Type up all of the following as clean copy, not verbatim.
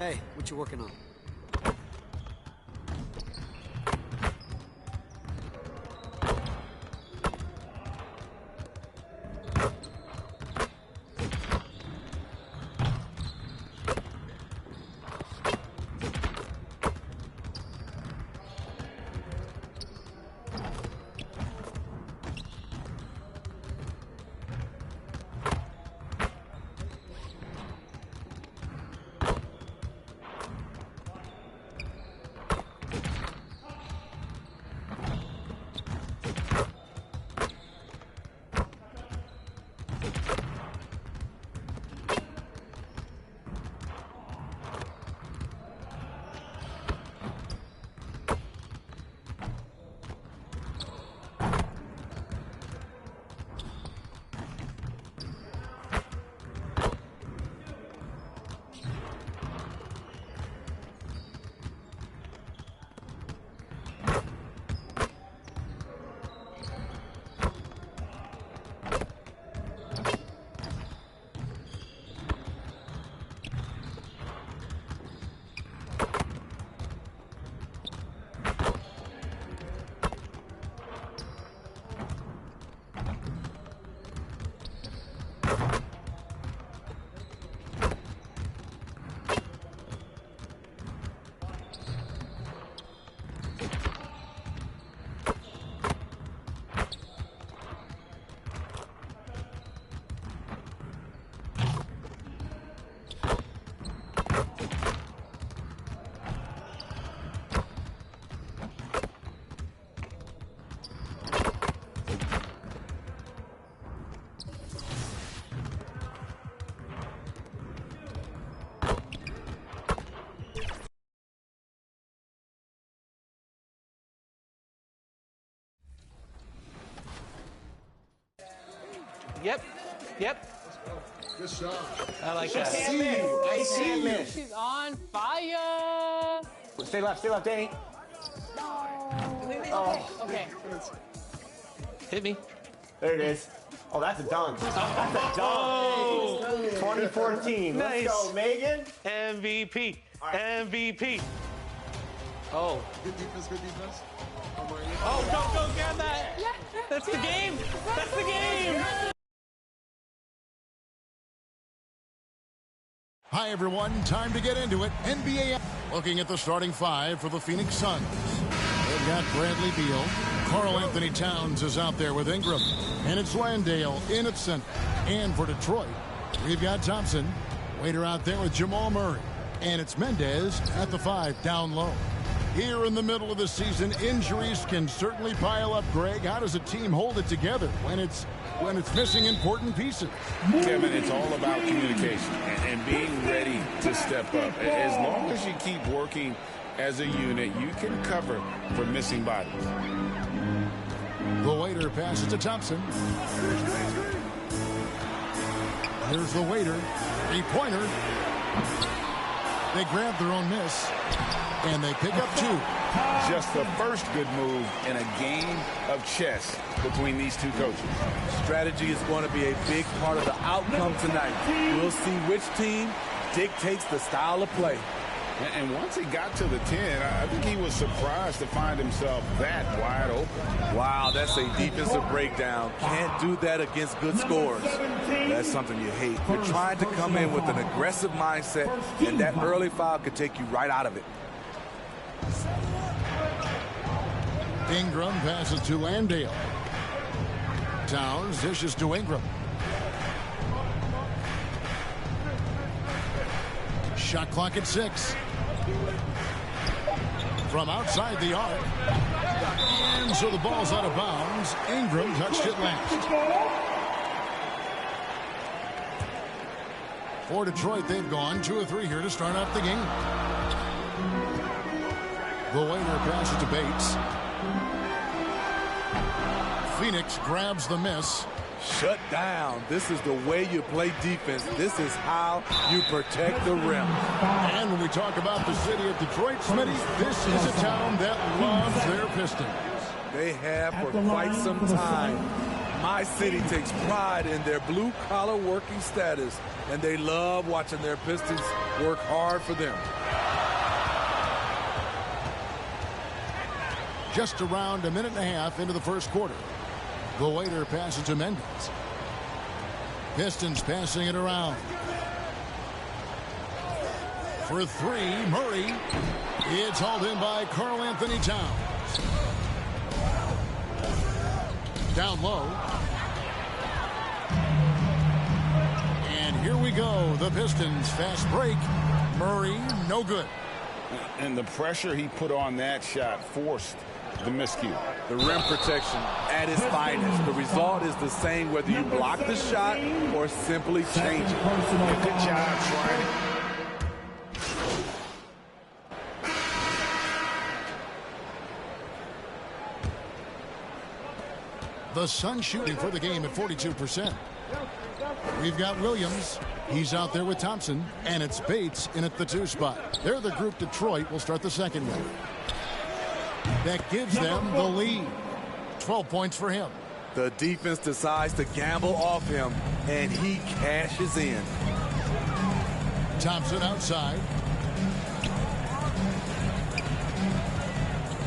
Hey, what you working on? Yep. Good shot. I like that. I see you. She's on fire. Stay left, Danny. Oh. Okay. Hit me. There it is. Oh, that's a dunk. That's a dunk. 2014. Nice. Let's go, Megan. MVP. Right. MVP. Oh. Good defense. Oh, don't grab that. Yeah. That's the game. That's the game. Hi, everyone. Time to get into it. NBA looking at the starting five for the Phoenix Suns. They've got Bradley Beal. Karl Anthony Towns is out there with Ingram. And it's Landale in at center. And for Detroit, we've got Thompson. Waiter out there with Jamal Murray. And it's Mendez at the 5 down low. Here in the middle of the season, injuries can certainly pile up, Greg. How does a team hold it together when it's missing important pieces? Kevin, it's all about communication and being ready to step up. As long as you keep working as a unit, you can cover for missing bodies. The Waiter passes to Thompson. Here's the Waiter. 3-pointer. They grab their own miss. And they pick up 2. Just the first good move in a game of chess between these two coaches. Strategy is going to be a big part of the outcome tonight. We'll see which team dictates the style of play. And once he got to the 10, I think he was surprised to find himself that wide open. Wow, that's a defensive breakdown. Can't do that against good scores. That's something you hate. You're trying to come in with an aggressive mindset, and that early foul could take you right out of it. Ingram passes to Landale. Towns dishes to Ingram. Shot clock at 6. From outside the arc. And so the ball's out of bounds. Ingram touched it last. For Detroit, they've gone 2 of 3 here to start out the game. The Waiter passes to Bates. Phoenix grabs the miss. Shut down. This is the way you play defense. This is how you protect the rim. And when we talk about the city of Detroit, Smitty, this is a town that loves their Pistons. They have for quite some time. My city takes pride in their blue-collar working status, and they love watching their Pistons work hard for them. Just around a minute and a half into the first quarter. The waiter passes to Mendes. Pistons passing it around. For three, Murray. It's hauled in by Karl Anthony Towns. Down low. And here we go. The Pistons fast break. Murray, no good. And the pressure he put on that shot forced the miscue. The rim protection at its finest. The result is the same whether you block the shot or simply change it. Good job trying it. The Suns shooting for the game at 42%. We've got Williams. He's out there with Thompson. And it's Bates in at the 2 spot. They're the group Detroit will start the second with. That gives them the lead. 12 points for him. The defense decides to gamble off him, and he cashes in. Thompson outside.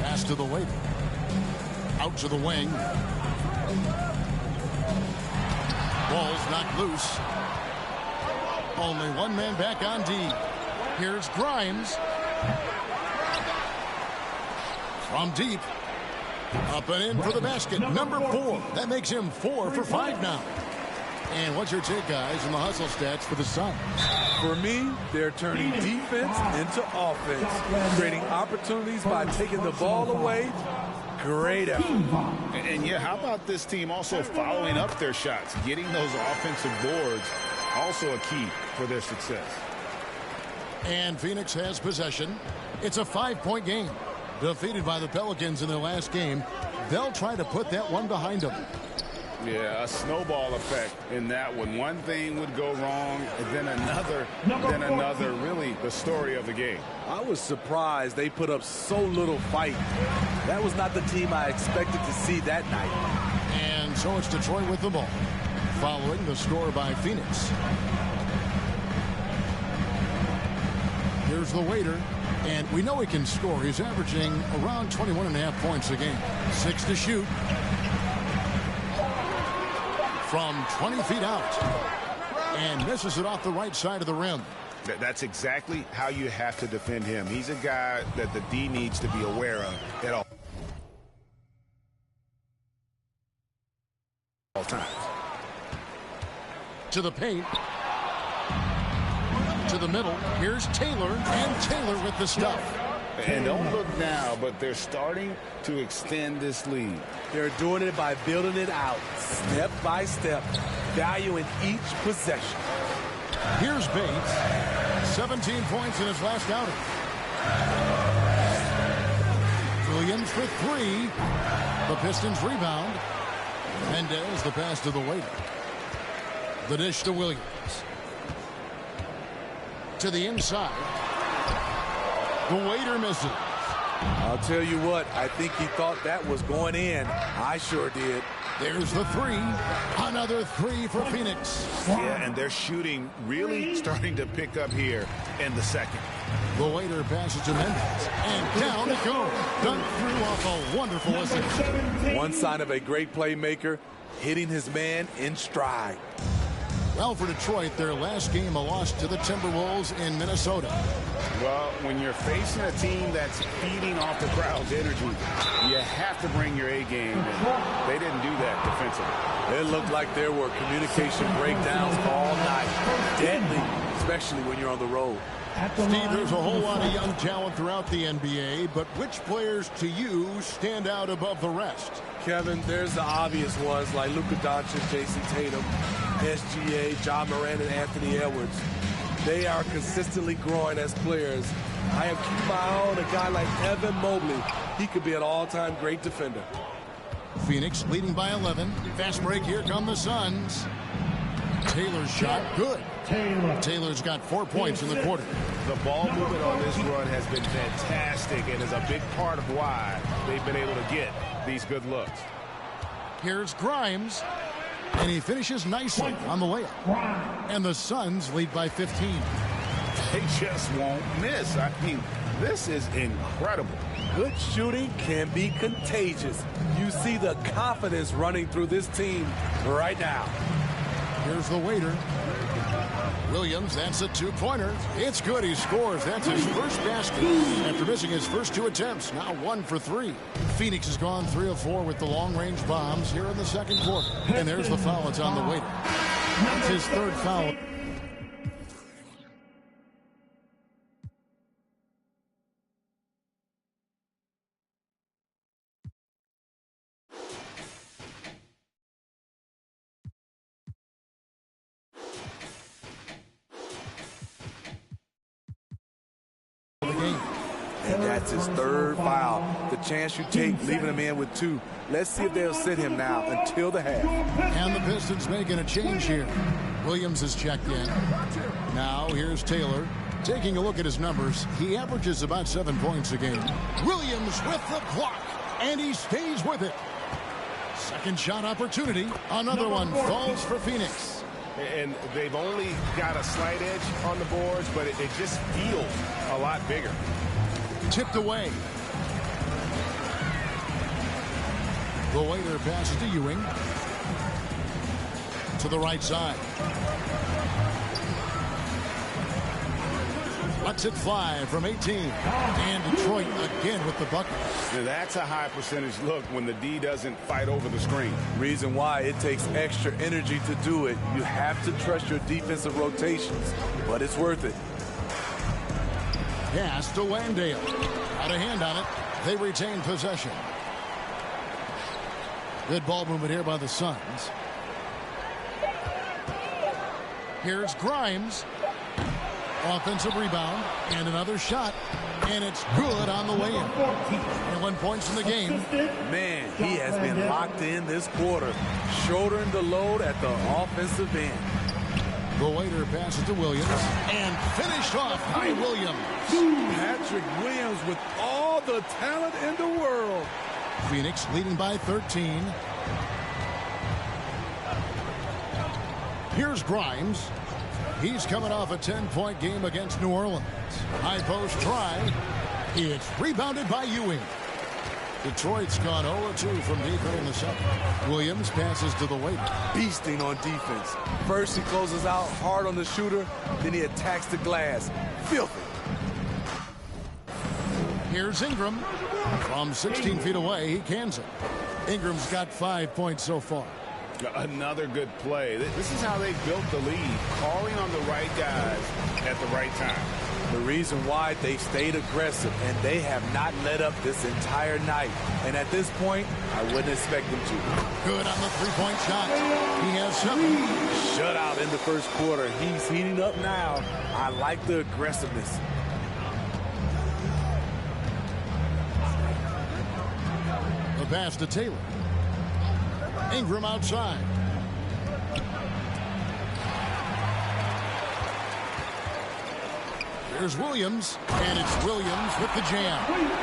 Pass to the waiter. Out to the wing. Ball's knocked loose. Only one man back on D. Here's Grimes. From deep. Up and in for the basket. Number 4. That makes him 4 for 5 now. And what's your take, guys, on the hustle stats for the Suns? For me, they're turning defense into offense, creating opportunities by taking the ball away. Great effort. And yeah, how about this team also following up their shots, getting those offensive boards, also a key for their success. And Phoenix has possession. It's a 5-point game. Defeated by the Pelicans in their last game, they'll try to put that one behind them. Yeah, a snowball effect in that one. One thing would go wrong, and then another, really the story of the game. I was surprised they put up so little fight. That was not the team I expected to see that night. And so it's Detroit with the ball, following the score by Phoenix. Here's the waiter, and we know he can score. He's averaging around 21.5 points a game. 6 to shoot. From 20 feet out. And misses it off the right side of the rim. That's exactly how you have to defend him. He's a guy that the D needs to be aware of at all times. To the paint. To the middle. Here's Taylor. And Taylor with the stuff. And don't look now, but they're starting to extend this lead. They're doing it by building it out, step by step, valuing each possession. Here's Bates. 17 points in his last outing. Williams for 3. The Pistons rebound. Mendes the pass to the waiter. The dish to Williams. To the inside. The waiter misses. I'll tell you what, I think he thought that was going in. I sure did. There's the 3. Another 3 for Phoenix. Yeah, and their shooting really starting to pick up here in the second. The waiter passes to Mendes. And down it goes. Dunked through off a wonderful assist. One sign of a great playmaker, hitting his man in stride. Well, for Detroit, their last game a loss to the Timberwolves in Minnesota. Well, when you're facing a team that's feeding off the crowd's energy, you have to bring your A game, and they didn't do that defensively. It looked like there were communication breakdowns all night. Deadly, especially when you're on the road. Steve, there's a whole lot of young talent throughout the NBA, but which players to you stand out above the rest? Kevin, there's the obvious ones like Luka Doncic, Jason Tatum, SGA, John Morant, and Anthony Edwards. They are consistently growing as players. I have kept my eye on a guy like Evan Mobley. He could be an all-time great defender. Phoenix leading by 11. Fast break, here come the Suns. Taylor's shot, good. Taylor's got 4 points in the quarter. The ball movement on this run has been fantastic and is a big part of why they've been able to get these good looks. Here's Grimes. And he finishes nicely on the layup. And the Suns lead by 15. They just won't miss. I mean, this is incredible. Good shooting can be contagious. You see the confidence running through this team right now. Here's the waiter. Williams, that's a two-pointer. It's good, he scores. That's his first basket after missing his first 2 attempts. Now 1 for 3. Phoenix has gone 3 of 4 with the long-range bombs here in the second quarter. And there's the foul. It's on the waiter. That's his 3rd foul. And that's his 3rd foul. The chance you take, leaving him in with 2. Let's see if they'll sit him now until the half. And the Pistons making a change here. Williams has checked in. Now here's Taylor. Taking a look at his numbers, he averages about 7 points a game. Williams with the block, and he stays with it. Second shot opportunity. Another one falls for Phoenix. And they've only got a slight edge on the boards, but it just feels a lot bigger. Tipped away. The waiter passes to Ewing. To the right side. Lets it fly from 18. And Detroit again with the bucket. Now that's a high percentage look when the D doesn't fight over the screen. Reason why it takes extra energy to do it. You have to trust your defensive rotations, but it's worth it. Pass to Landale. Out of hand on it. They retain possession. Good ball movement here by the Suns. Here's Grimes. Offensive rebound. And another shot. And it's good on the way in. 21 points in the game. Man, he has been locked in this quarter. Shouldering the load at the offensive end. The waiter passes to Williams. And finished off by Williams. Patrick Williams with all the talent in the world. Phoenix leading by 13. Here's Grimes. He's coming off a 10-point game against New Orleans. High post try. It's rebounded by Ewing. Detroit's gone 0-2 from deep in the second. Williams passes to the waiter. Beasting on defense. First he closes out hard on the shooter, then he attacks the glass. Filthy. Here's Ingram. From 16 feet away, he cans it. Ingram's got 5 points so far. Another good play. This is how they built the lead, calling on the right guys at the right time. The reason why they stayed aggressive, and they have not let up this entire night. And at this point, I wouldn't expect them to. Good on the three-point shot. He has 7. Shutout in the first quarter. He's heating up now. I like the aggressiveness. The pass to Taylor. Ingram outside. Here's Williams, and it's Williams with the jam.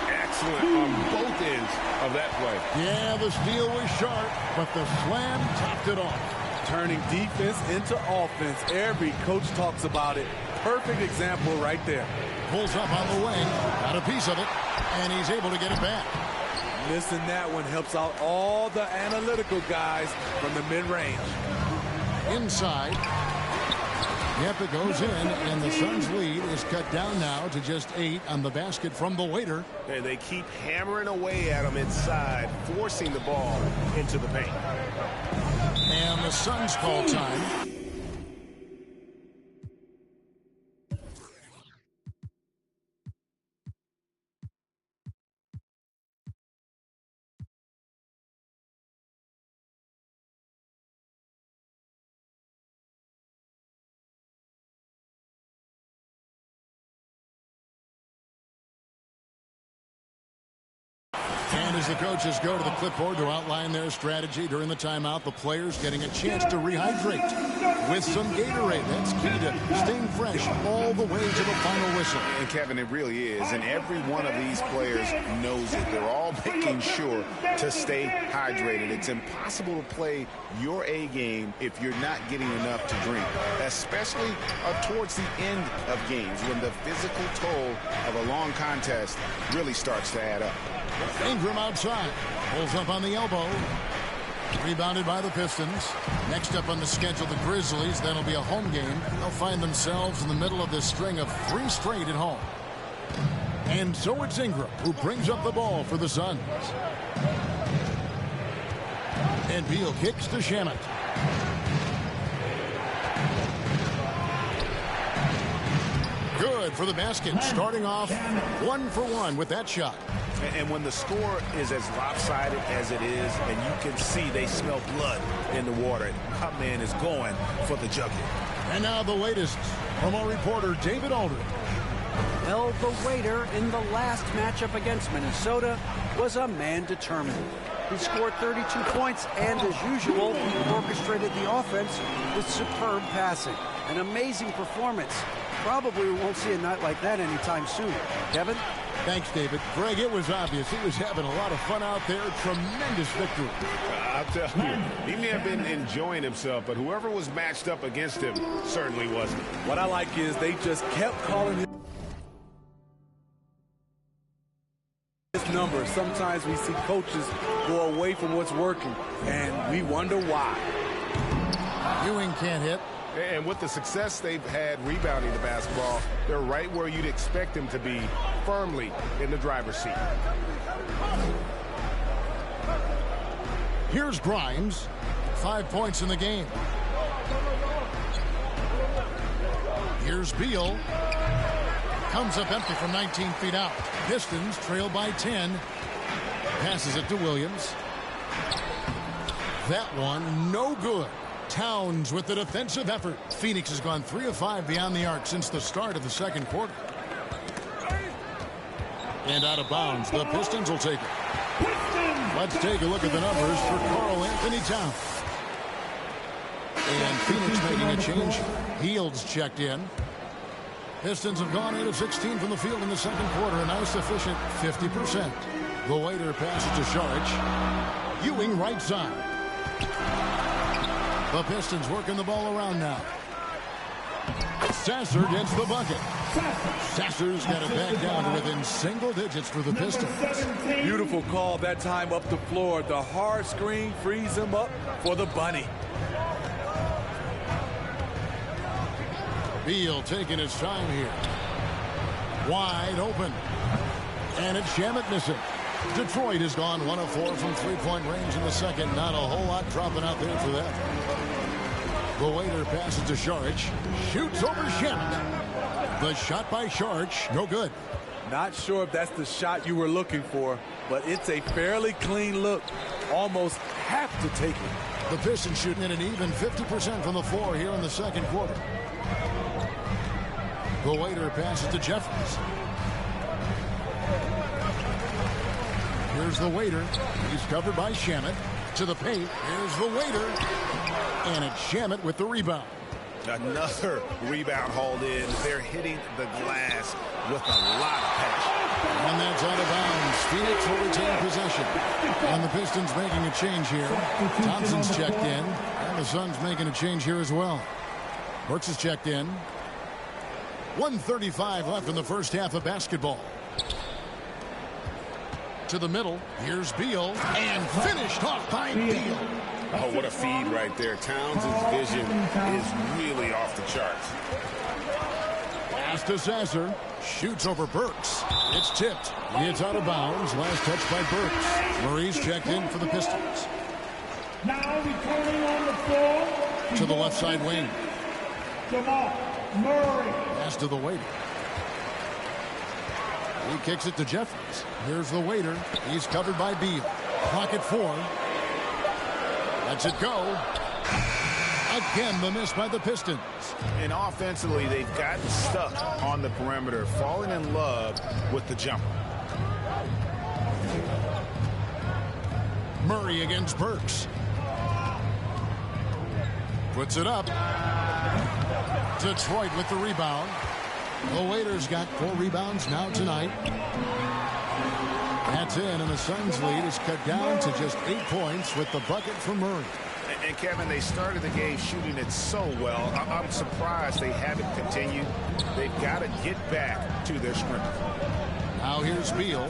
Excellent on both ends of that play. Yeah, the steal was sharp, but the slam topped it off. Turning defense into offense. Every coach talks about it. Perfect example right there. Pulls up on the wing, got a piece of it, and he's able to get it back. Missing that one helps out all the analytical guys from the mid-range. Inside. Yep, it goes in, and the Suns' lead is cut down now to just 8 on the basket from the waiter. And they keep hammering away at them inside, forcing the ball into the paint. And the Suns call time. And as the coaches go to the clipboard to outline their strategy during the timeout, the players getting a chance to rehydrate with some Gatorade. That's key to staying fresh all the way to the final whistle. And Kevin, it really is. And every one of these players knows it. They're all making sure to stay hydrated. It's impossible to play your A game if you're not getting enough to drink, especially towards the end of games when the physical toll of a long contest really starts to add up. Ingram outside. Pulls up on the elbow. Rebounded by the Pistons. Next up on the schedule, the Grizzlies. That'll be a home game. They'll find themselves in the middle of this string of 3 straight at home. And so it's Ingram who brings up the ball for the Suns. And Beal kicks to Shamet. Good for the basket. Starting off 1 for 1 with that shot. And when the score is as lopsided as it is, and you can see they smell blood in the water, my man is going for the junket. And now the latest from our reporter, David Aldridge. Well, the waiter in the last matchup against Minnesota was a man determined. He scored 32 points and, as usual, he orchestrated the offense with superb passing. An amazing performance. Probably we won't see a night like that anytime soon. Kevin? Thanks, David. Greg, it was obvious he was having a lot of fun out there. Tremendous victory. I'll tell you, he may have been enjoying himself, but whoever was matched up against him certainly wasn't. What I like is they just kept calling his number. Sometimes we see coaches go away from what's working, and we wonder why. Ewing can't hit. And with the success they've had rebounding the basketball, they're right where you'd expect them to be, firmly in the driver's seat. Here's Grimes. 5 points in the game. Here's Beal. Comes up empty from 19 feet out. Pistons trail by 10. Passes it to Williams. That one no good. Towns with the defensive effort. Phoenix has gone 3 of 5 beyond the arc since the start of the second quarter. And out of bounds. The Pistons will take it. Let's take a look at the numbers for Karl Anthony Towns. And Phoenix making a change. Heald's checked in. Pistons have gone 8 of 16 from the field in the second quarter. A nice efficient 50%. The waiter passes to Saric. Ewing right side. The Pistons working the ball around now. Sasser gets the bucket. Sasser's got it back down to within single digits for the Pistons. Beautiful call that time up the floor. The hard screen frees him up for the bunny. Beal taking his time here. Wide open. And it's Shamet missing. Detroit has gone 1 of 4 from 3-point range in the second. Not a whole lot dropping out there for that. The waiter passes to Saric. Shoots over Shamet. The shot by Saric, no good. Not sure if that's the shot you were looking for, but it's a fairly clean look. Almost have to take it. The Pistons shooting at an even 50% from the floor here in the second quarter. The waiter passes to Jeffries. Here's the waiter. He's covered by Shamet. To the paint. Here's the waiter. And it's Shamet with the rebound. Another rebound hauled in. They're hitting the glass with a lot of passion. And that's out of bounds. Phoenix will retain possession. And the Pistons making a change here. Thompson's checked in. And the Suns making a change here as well. Burks is checked in. 1:35 left in the first half of basketball. To the middle. Here's Beal. And finished off by Beal. Oh, what a feed right there. Towns' vision is really off the charts. Pass to Sasser. Shoots over Burks. It's tipped. It's out of bounds. Last touch by Burks. Murray's checked in for the Pistons. Now returning on the floor. To the left side wing. Jamal Murray. Pass to the waiter. He kicks it to Jeffries. Here's the waiter. He's covered by Beal. Clock at 4. Lets it go. Again, the miss by the Pistons. And offensively, they've gotten stuck on the perimeter, falling in love with the jumper. Murray against Burks. Puts it up. Detroit with the rebound. The Waiters got 4 rebounds now tonight. That's in, and the Suns' lead is cut down to just 8 points with the bucket from Murray. And Kevin, they started the game shooting it so well. I'm surprised they haven't continued. They've got to get back to their scrimmage. Now here's Beal.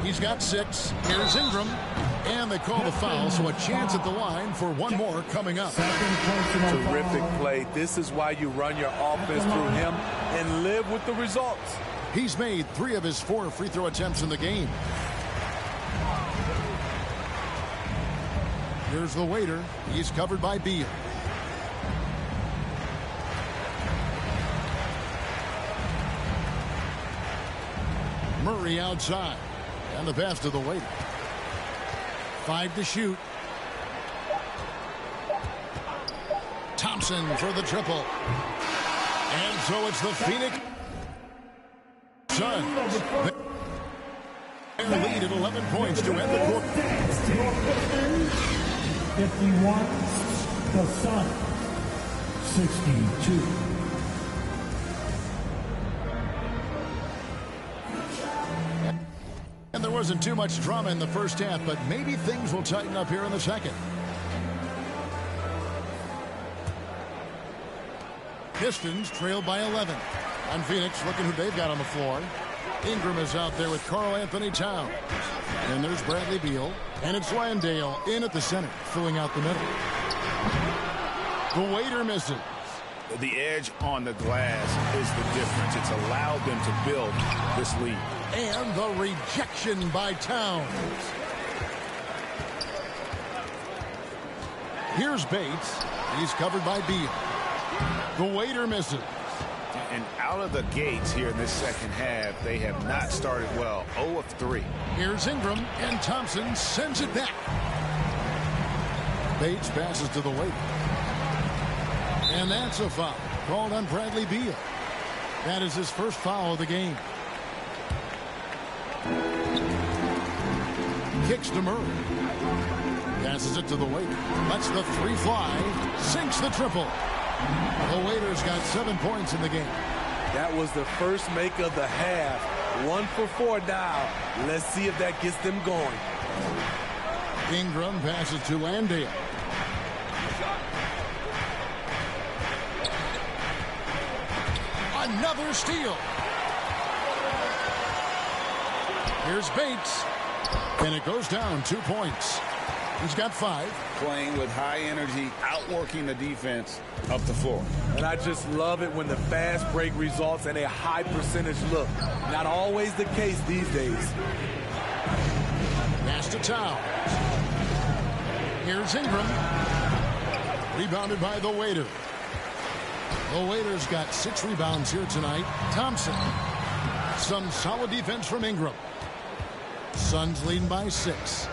He's got 6. Here's Ingram. And they call the foul, so a chance at the line for one more coming up. Terrific play. This is why you run your offense through him and live with the results. He's made 3 of his 4 free throw attempts in the game. Here's the Waiter. He's covered by Beal. Murray outside. And the pass to the Waiter. 5 to shoot. Thompson for the triple. And so it's the Phoenix Suns. Their lead at 11 points to end the quarter. 51, the Suns 62. And there wasn't too much drama in the first half, but maybe things will tighten up here in the second. Pistons trail by 11. And Phoenix looking who they've got on the floor. Ingram is out there with Karl Anthony Towns. And there's Bradley Beal. And it's Landale in at the center, filling out the middle. The Waiter misses. The edge on the glass is the difference. It's allowed them to build this lead. And the rejection by Towns. Here's Bates. He's covered by Beal. The Waiter misses. And out of the gates here in this second half, they have not started well. 0 of 3. Here's Ingram, and Thompson sends it back. Bates passes to the Waiter. And that's a foul called on Bradley Beal. That is his first foul of the game. Kicks to Murray. Passes it to the Waiter. Lets the 3 fly. Sinks the triple. The Waiters got 7 points in the game. That was the first make of the half. 1 for 4 now. Let's see if that gets them going. Ingram passes to Landale. Another steal. Here's Bates. And it goes down 2 points. He's got 5. Playing with high energy, outworking the defense up the floor. And I just love it when the fast break results in a high percentage look. Not always the case these days. Pass to Towns. Here's Ingram. Rebounded by the Waiter. The Waiters got 6 rebounds here tonight. Thompson. Some solid defense from Ingram. Suns leading by 6.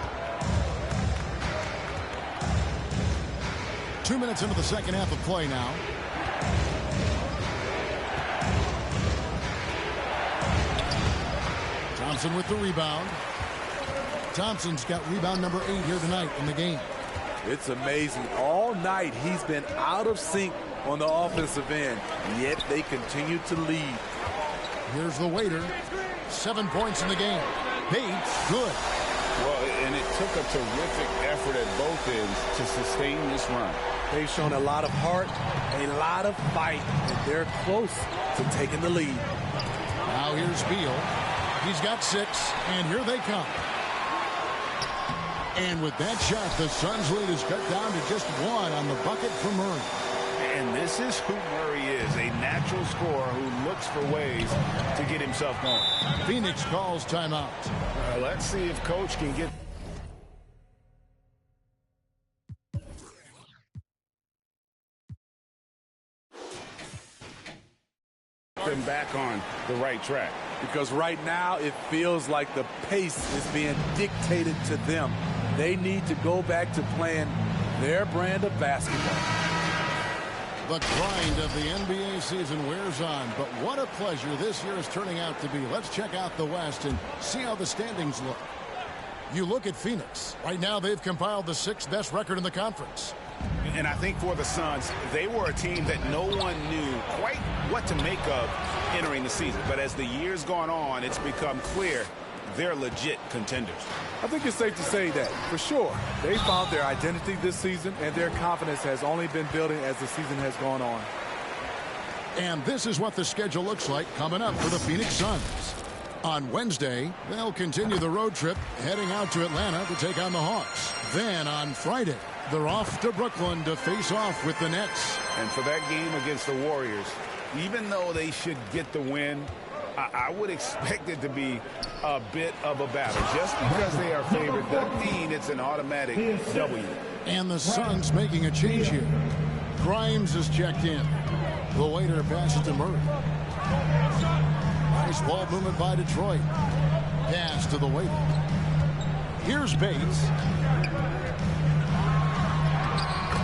2 minutes into the second half of play now. Thompson with the rebound. Thompson's got rebound number 8 here tonight in the game. It's amazing. All night he's been out of sync on the offensive end, yet they continue to lead. Here's the Waiter. 7 points in the game. Bates, good. Well, and it took a terrific effort at both ends to sustain this run. They've shown a lot of heart, a lot of fight, and they're close to taking the lead. Now here's Beal. He's got 6, and here they come. And with that shot, the Suns' lead is cut down to just 1 on the bucket for Murray. And this is who Murray is, a natural scorer who looks for ways to get himself going. Phoenix calls timeout. Let's see if Coach can get them back on the right track. Because right now it feels like the pace is being dictated to them. They need to go back to playing their brand of basketball. The grind of the NBA season wears on, but what a pleasure this year is turning out to be. Let's check out the West and see how the standings look. You look at Phoenix. Right now, they've compiled the 6th best record in the conference. And I think for the Suns, they were a team that no one knew quite what to make of entering the season. But as the years gone on, it's become clear they're legit contenders. I think it's safe to say that, for sure. They found their identity this season, and their confidence has only been building as the season has gone on. And this is what the schedule looks like coming up for the Phoenix Suns. On Wednesday, they'll continue the road trip, heading out to Atlanta to take on the Hawks. Then on Friday, they're off to Brooklyn to face off with the Nets. And for that game against the Warriors, even though they should get the win, I would expect it to be a bit of a battle. Just because they are favored doesn't mean it's an automatic W. And the Suns making a change here. Grimes is checked in. The waiter passes to Murray. Nice ball movement by Detroit. Pass to the waiter. Here's Bates.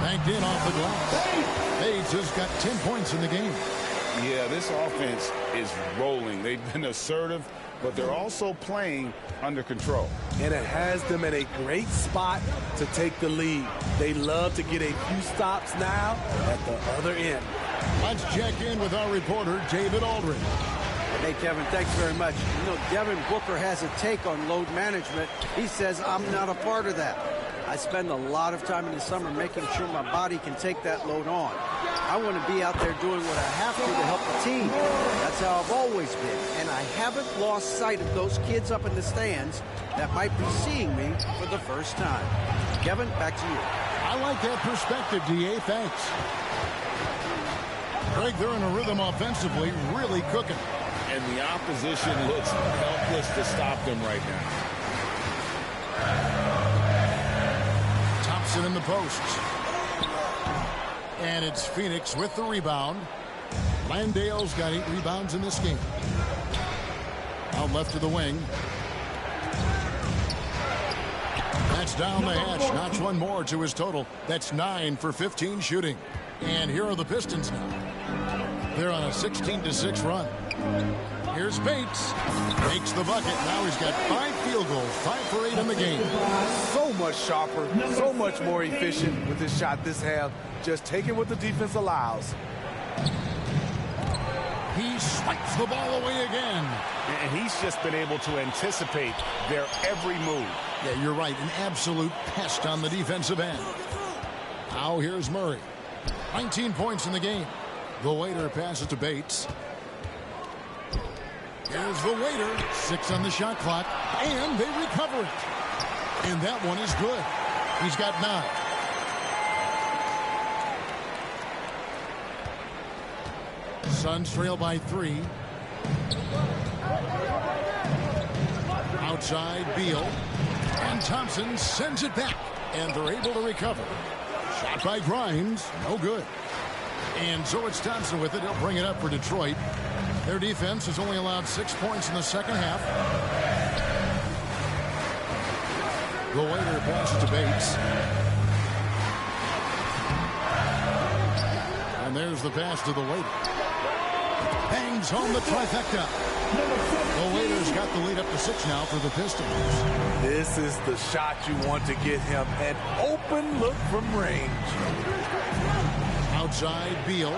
Banked in off the glass. Bates has got 10 points in the game. Yeah, this offense is rolling. They've been assertive, but they're also playing under control. And it has them in a great spot to take the lead. They love to get a few stops now at the other end. Let's check in with our reporter, David Aldridge. Hey, Kevin, thanks very much. You know, Devin Booker has a take on load management. He says, I'm not a part of that. I spend a lot of time in the summer making sure my body can take that load on. I want to be out there doing what I have to help the team. That's how I've always been. And I haven't lost sight of those kids up in the stands that might be seeing me for the first time. Kevin, back to you. I like that perspective, D.A. Thanks. Greg, they're in a rhythm offensively, really cooking. And the opposition looks helpless to stop them right now. Thompson in the posts. And it's Phoenix with the rebound. Landale's got 8 rebounds in this game. Out left to the wing. That's down the hash. Notch one more to his total. That's 9 for 15 shooting. And here are the Pistons now. They're on a 16-6 run. Here's Bates. Makes the bucket. Now he's got 5 field goals. 5 for 8 in the game. So much sharper, so much more efficient with his shot this half. Just taking what the defense allows. He swipes the ball away again. And he's just been able to anticipate their every move. Yeah, you're right. An absolute pest on the defensive end. Now here's Murray. 19 points in the game. The waiter passes to Bates. Here's the waiter. 6 on the shot clock. And they recover it. And that one is good. He's got 9. Suns trail by 3. Outside Beal. And Thompson sends it back. And they're able to recover. Shot by Grimes. No good. And so it's Thompson with it. He'll bring it up for Detroit. Their defense has only allowed 6 points in the second half. The waiter passes to Bates. And there's the pass to the waiter. Bangs home the trifecta. The waiter's got the lead up to 6 now for the Pistons. This is the shot you want to get him. An open look from range. Outside Beal.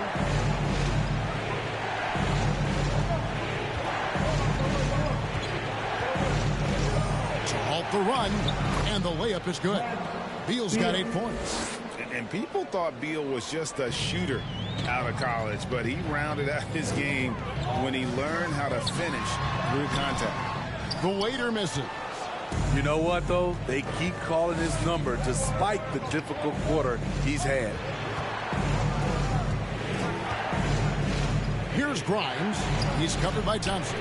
To halt the run. And the layup is good. Beal's got 8 points. And people thought Beal was just a shooter out of college, but he rounded out his game when he learned how to finish through contact. The waiter misses. You know what, though? They keep calling his number despite the difficult quarter he's had. Here's Grimes. He's covered by Thompson.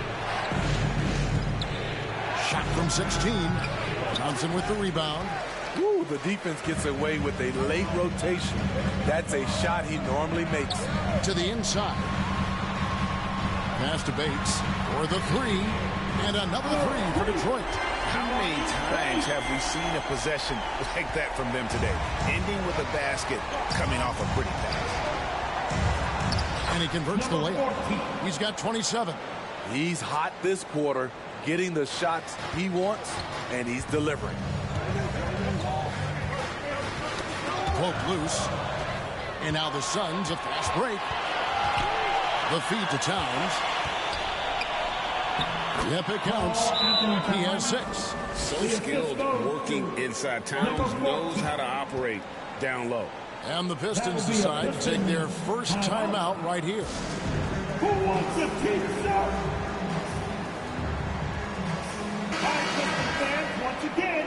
Shot from 16. Thompson with the rebound. Ooh, the defense gets away with a late rotation. That's a shot he normally makes. To the inside. Pass to Bates for the 3. And another 3 for Detroit. How many times have we seen a possession like that from them today? Ending with a basket, coming off a pretty pass. And he converts the layup. He's got 27. He's hot this quarter, getting the shots he wants, and he's delivering. Poke loose. And now the Suns, a fast break. The feed to Towns. Yep, it counts. He has 6. So skilled working inside. Towns knows how to operate down low. And the Pistons decide to take their first timeout right here. Who wants a pizza? Hi, Pistons fans, once again.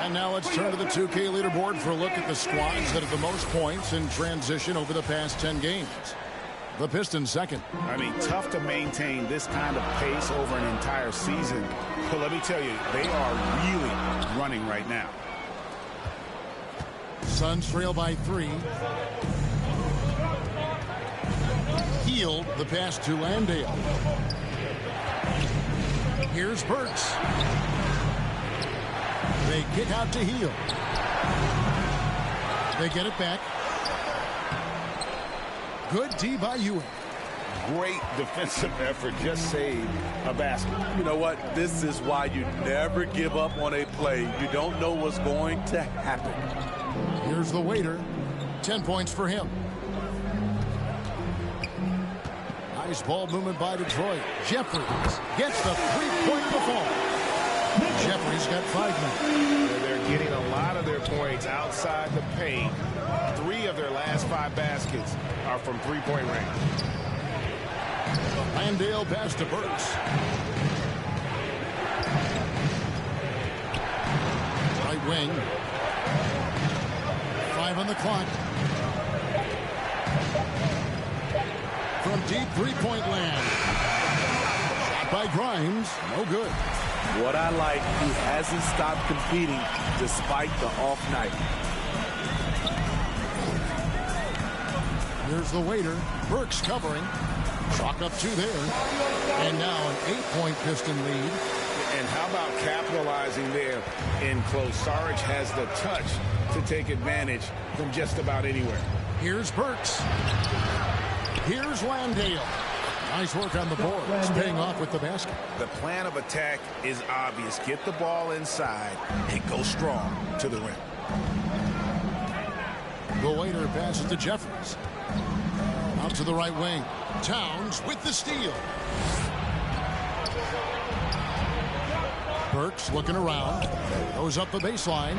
And now let's turn to the 2K leaderboard for a look at the squads that have the most points in transition over the past 10 games. The Pistons second. I mean, tough to maintain this kind of pace over an entire season. But let me tell you, they are really running right now. Suns trail by 3. Healed the pass to Landale. Here's Burks. They kick out to Heel. They get it back. Good D by Ewing. Great defensive effort. Just saved a basket. You know what? This is why you never give up on a play. You don't know what's going to happen. Here's the waiter. 10 points for him. Nice ball movement by Detroit. Jeffries gets the three-point performance. Jeffries got 5 minutes. They're getting a lot of their points outside the paint. 3 of their last 5 baskets are from three-point range. Landale pass to Burks. Right wing. 5 on the clock. From deep three-point land. Shot by Grimes. No good. What I like, he hasn't stopped competing despite the off night. Here's the waiter. Burks covering. Chalk up 2 there. And now an 8-point Piston lead. And how about capitalizing there in close? Saric has the touch to take advantage from just about anywhere. Here's Burks. Here's Landale. Nice work on the board. It's paying off with the basket. The plan of attack is obvious. Get the ball inside and go strong to the rim. The waiter passes to Jeffries. Out to the right wing. Towns with the steal. Burks looking around. Goes up the baseline.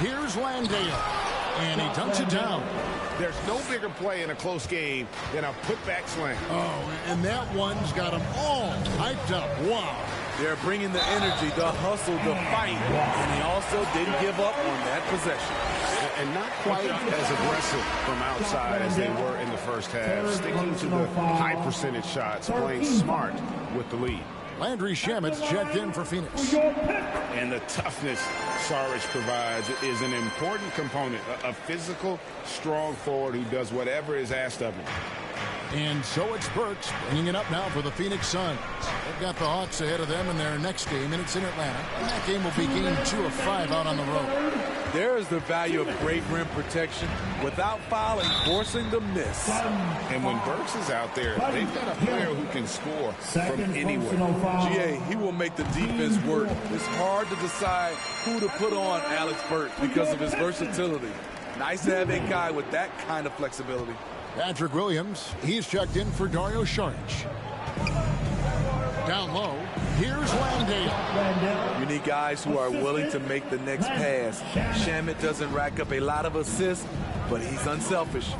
Here's Landale. And he dunks it down. There's no bigger play in a close game than a putback slam. Oh, and that one's got them all hyped up. Wow. They're bringing the energy, the hustle, the fight, and they also didn't give up on that possession. And not quite as aggressive from outside as they were in the first half. Sticking to the high percentage shots, playing smart with the lead. Landry Shamit's checked in for Phoenix. And the toughness Saric provides is an important component. A physical, strong forward who does whatever is asked of him. And so it's Burks bringing it up now for the Phoenix Suns. They've got the Hawks ahead of them in their next game, and it's in Atlanta. And that game will be game 2 of 5 out on the road. There is the value of great rim protection without fouling, forcing the miss. And when Burks is out there, they've got a player who can score from anywhere. GA, he will make the defense work. It's hard to decide who to put on Alex Burks because of his versatility. Nice to have a guy with that kind of flexibility. Patrick Williams, he's checked in for Dario Saric. Down low, here's Landale. You need guys who are willing to make the next pass. Shamet doesn't rack up a lot of assists, but he's unselfish.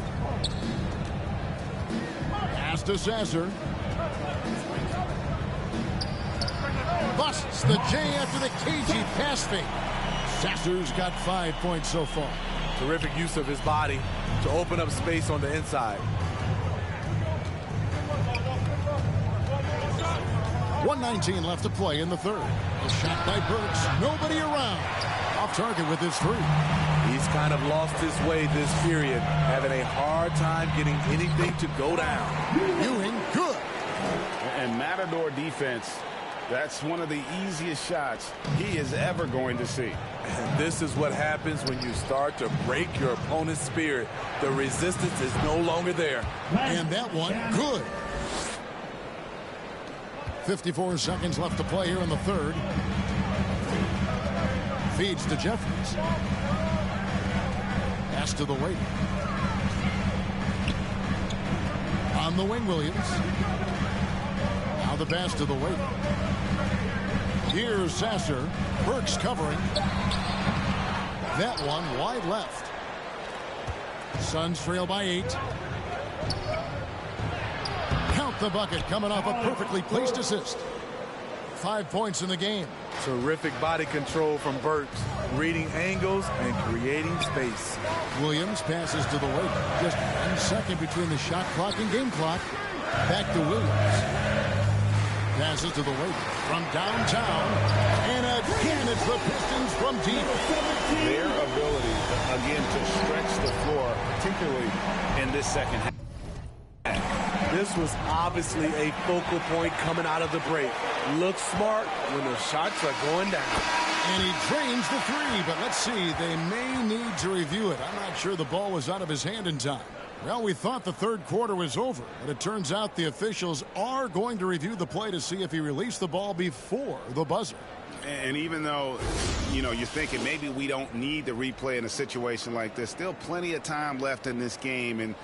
Pass to Sasser. Busts the J after the cagey pass fake. Sasser's got 5 points so far. Terrific use of his body to open up space on the inside. 1:19 left to play in the third. A shot by Burks. Nobody around. Off target with his 3. He's kind of lost his way this period, having a hard time getting anything to go down. Ewing, good. And Matador defense, that's one of the easiest shots he is ever going to see. And this is what happens when you start to break your opponent's spirit. The resistance is no longer there. And that one, good. 54 seconds left to play here in the third. Feeds to Jeffries. Pass to the waiter. On the wing, Williams. Now the pass to the waiter. Here's Sasser. Burks covering. That one wide left. Suns trail by 8. Count the bucket coming off a perfectly placed assist. 5 points in the game. Terrific body control from Burks, reading angles and creating space. Williams passes to the waiter. Just 1 second between the shot clock and game clock. Back to Williams. Passes to the waiter from downtown. And again, it's the Pistons from deep. Their ability, again, to stretch the floor, particularly in this second half. This was obviously a focal point coming out of the break. Looks smart when the shots are going down. And he drains the three, but let's see. They may need to review it. I'm not sure the ball was out of his hand in time. Well, we thought the third quarter was over, but it turns out the officials are going to review the play to see if he released the ball before the buzzer. And even though, you're thinking maybe we don't need the replay in a situation like this, still plenty of time left in this game, and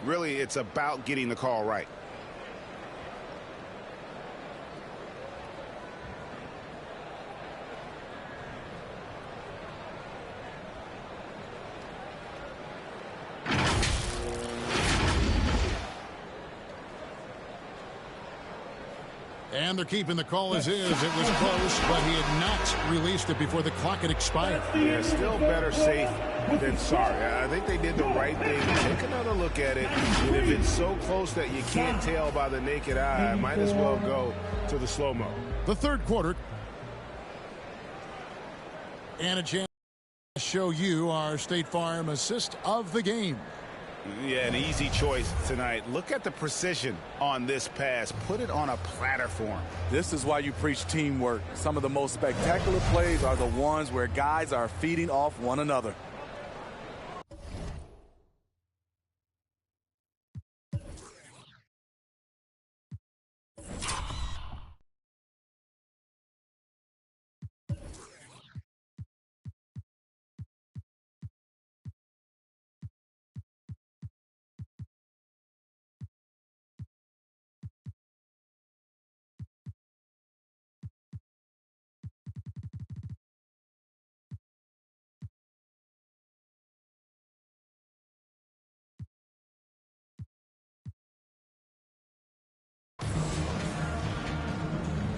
really it's about getting the call right. And they're keeping the call as is. It was close, but he had not released it before the clock had expired. Yeah, still better safe than sorry. I think they did the right thing. Take another look at it. And if it's so close that you can't tell by the naked eye, might as well go to the slow-mo. The third quarter. And a chance to show you our State Farm assist of the game. Yeah, an easy choice tonight. Look at the precision on this pass. Put it on a platter form. This is why you preach teamwork. Some of the most spectacular plays are the ones where guys are feeding off one another.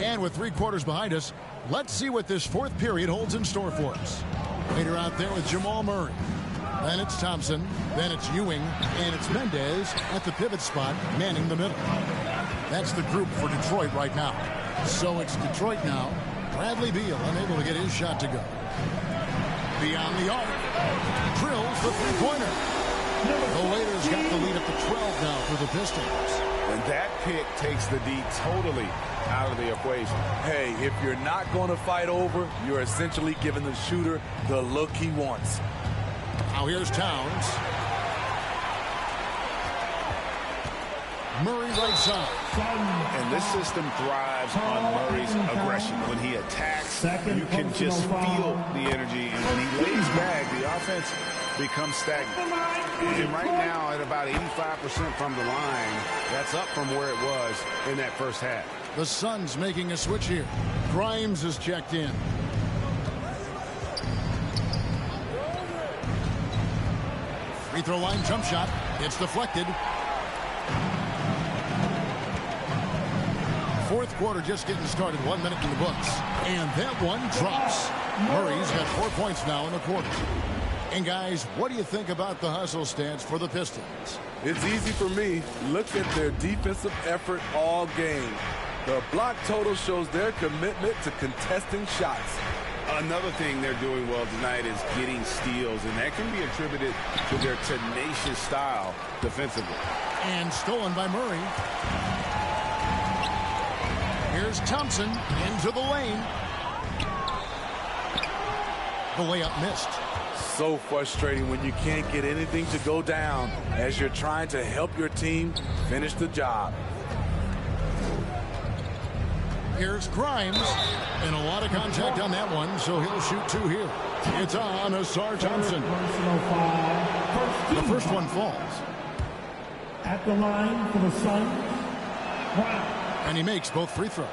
And with 3 quarters behind us, let's see what this fourth period holds in store for us. Later out there with Jamal Murray. Then it's Thompson. Then it's Ewing. And it's Mendez at the pivot spot, manning the middle. That's the group for Detroit right now. So it's Detroit now. Bradley Beal unable to get his shot to go. Beyond the arc. Drills the three-pointer. The Waiters got the lead up to 12 now for the Pistons. And that pick takes the D totally out of the equation. Hey, if you're not going to fight over, you're essentially giving the shooter the look he wants. Now here's Towns. Murray right side. And this system thrives on Murray's aggression. When he attacks, you can just feel the energy. And when he lays back, the offense becomes stagnant. And right now, at about 85% from the line, that's up from where it was in that first half. The Suns making a switch here. Grimes is checked in. Free throw line jump shot. It's deflected. Fourth quarter just getting started. 1 minute in the books. And that one drops. Murray's got 4 points now in the quarter. And guys, what do you think about the hustle stats for the Pistons? It's easy for me. Look at their defensive effort all game. The block total shows their commitment to contesting shots. Another thing they're doing well tonight is getting steals, and that can be attributed to their tenacious style defensively. And stolen by Murray. Here's Thompson into the lane. The layup missed. So frustrating when you can't get anything to go down as you're trying to help your team finish the job. Here's Grimes. And a lot of contact on that one, so he'll shoot 2 here. It's on Asar Thompson. The first one falls. At the line for the Suns, Brown. And he makes both free throws.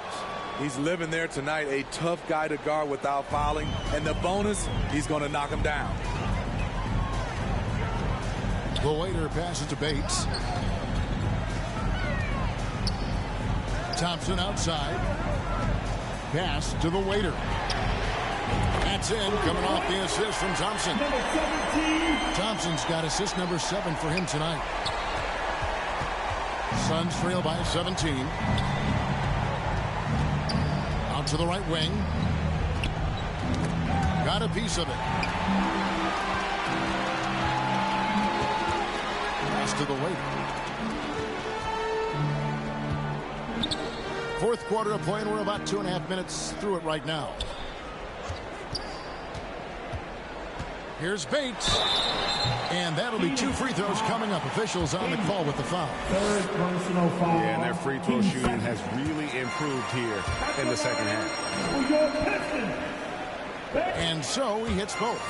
He's living there tonight, a tough guy to guard without fouling. And the bonus, he's going to knock him down. The waiter passes to Bates. Thompson outside. Pass to the waiter. That's in, coming off the assist from Thompson. Number 17. Thompson's got assist number 7 for him tonight. Suns trail by 17. Out to the right wing. Got a piece of it. Pass to the waiter. Fourth quarter of play, and we're about 2.5 minutes through it right now. Here's Bates. And that'll be 2 free throws coming up. Officials on the call with the foul. Third personal foul. Yeah, and their free throw shooting has really improved here in the second half. And so he hits both.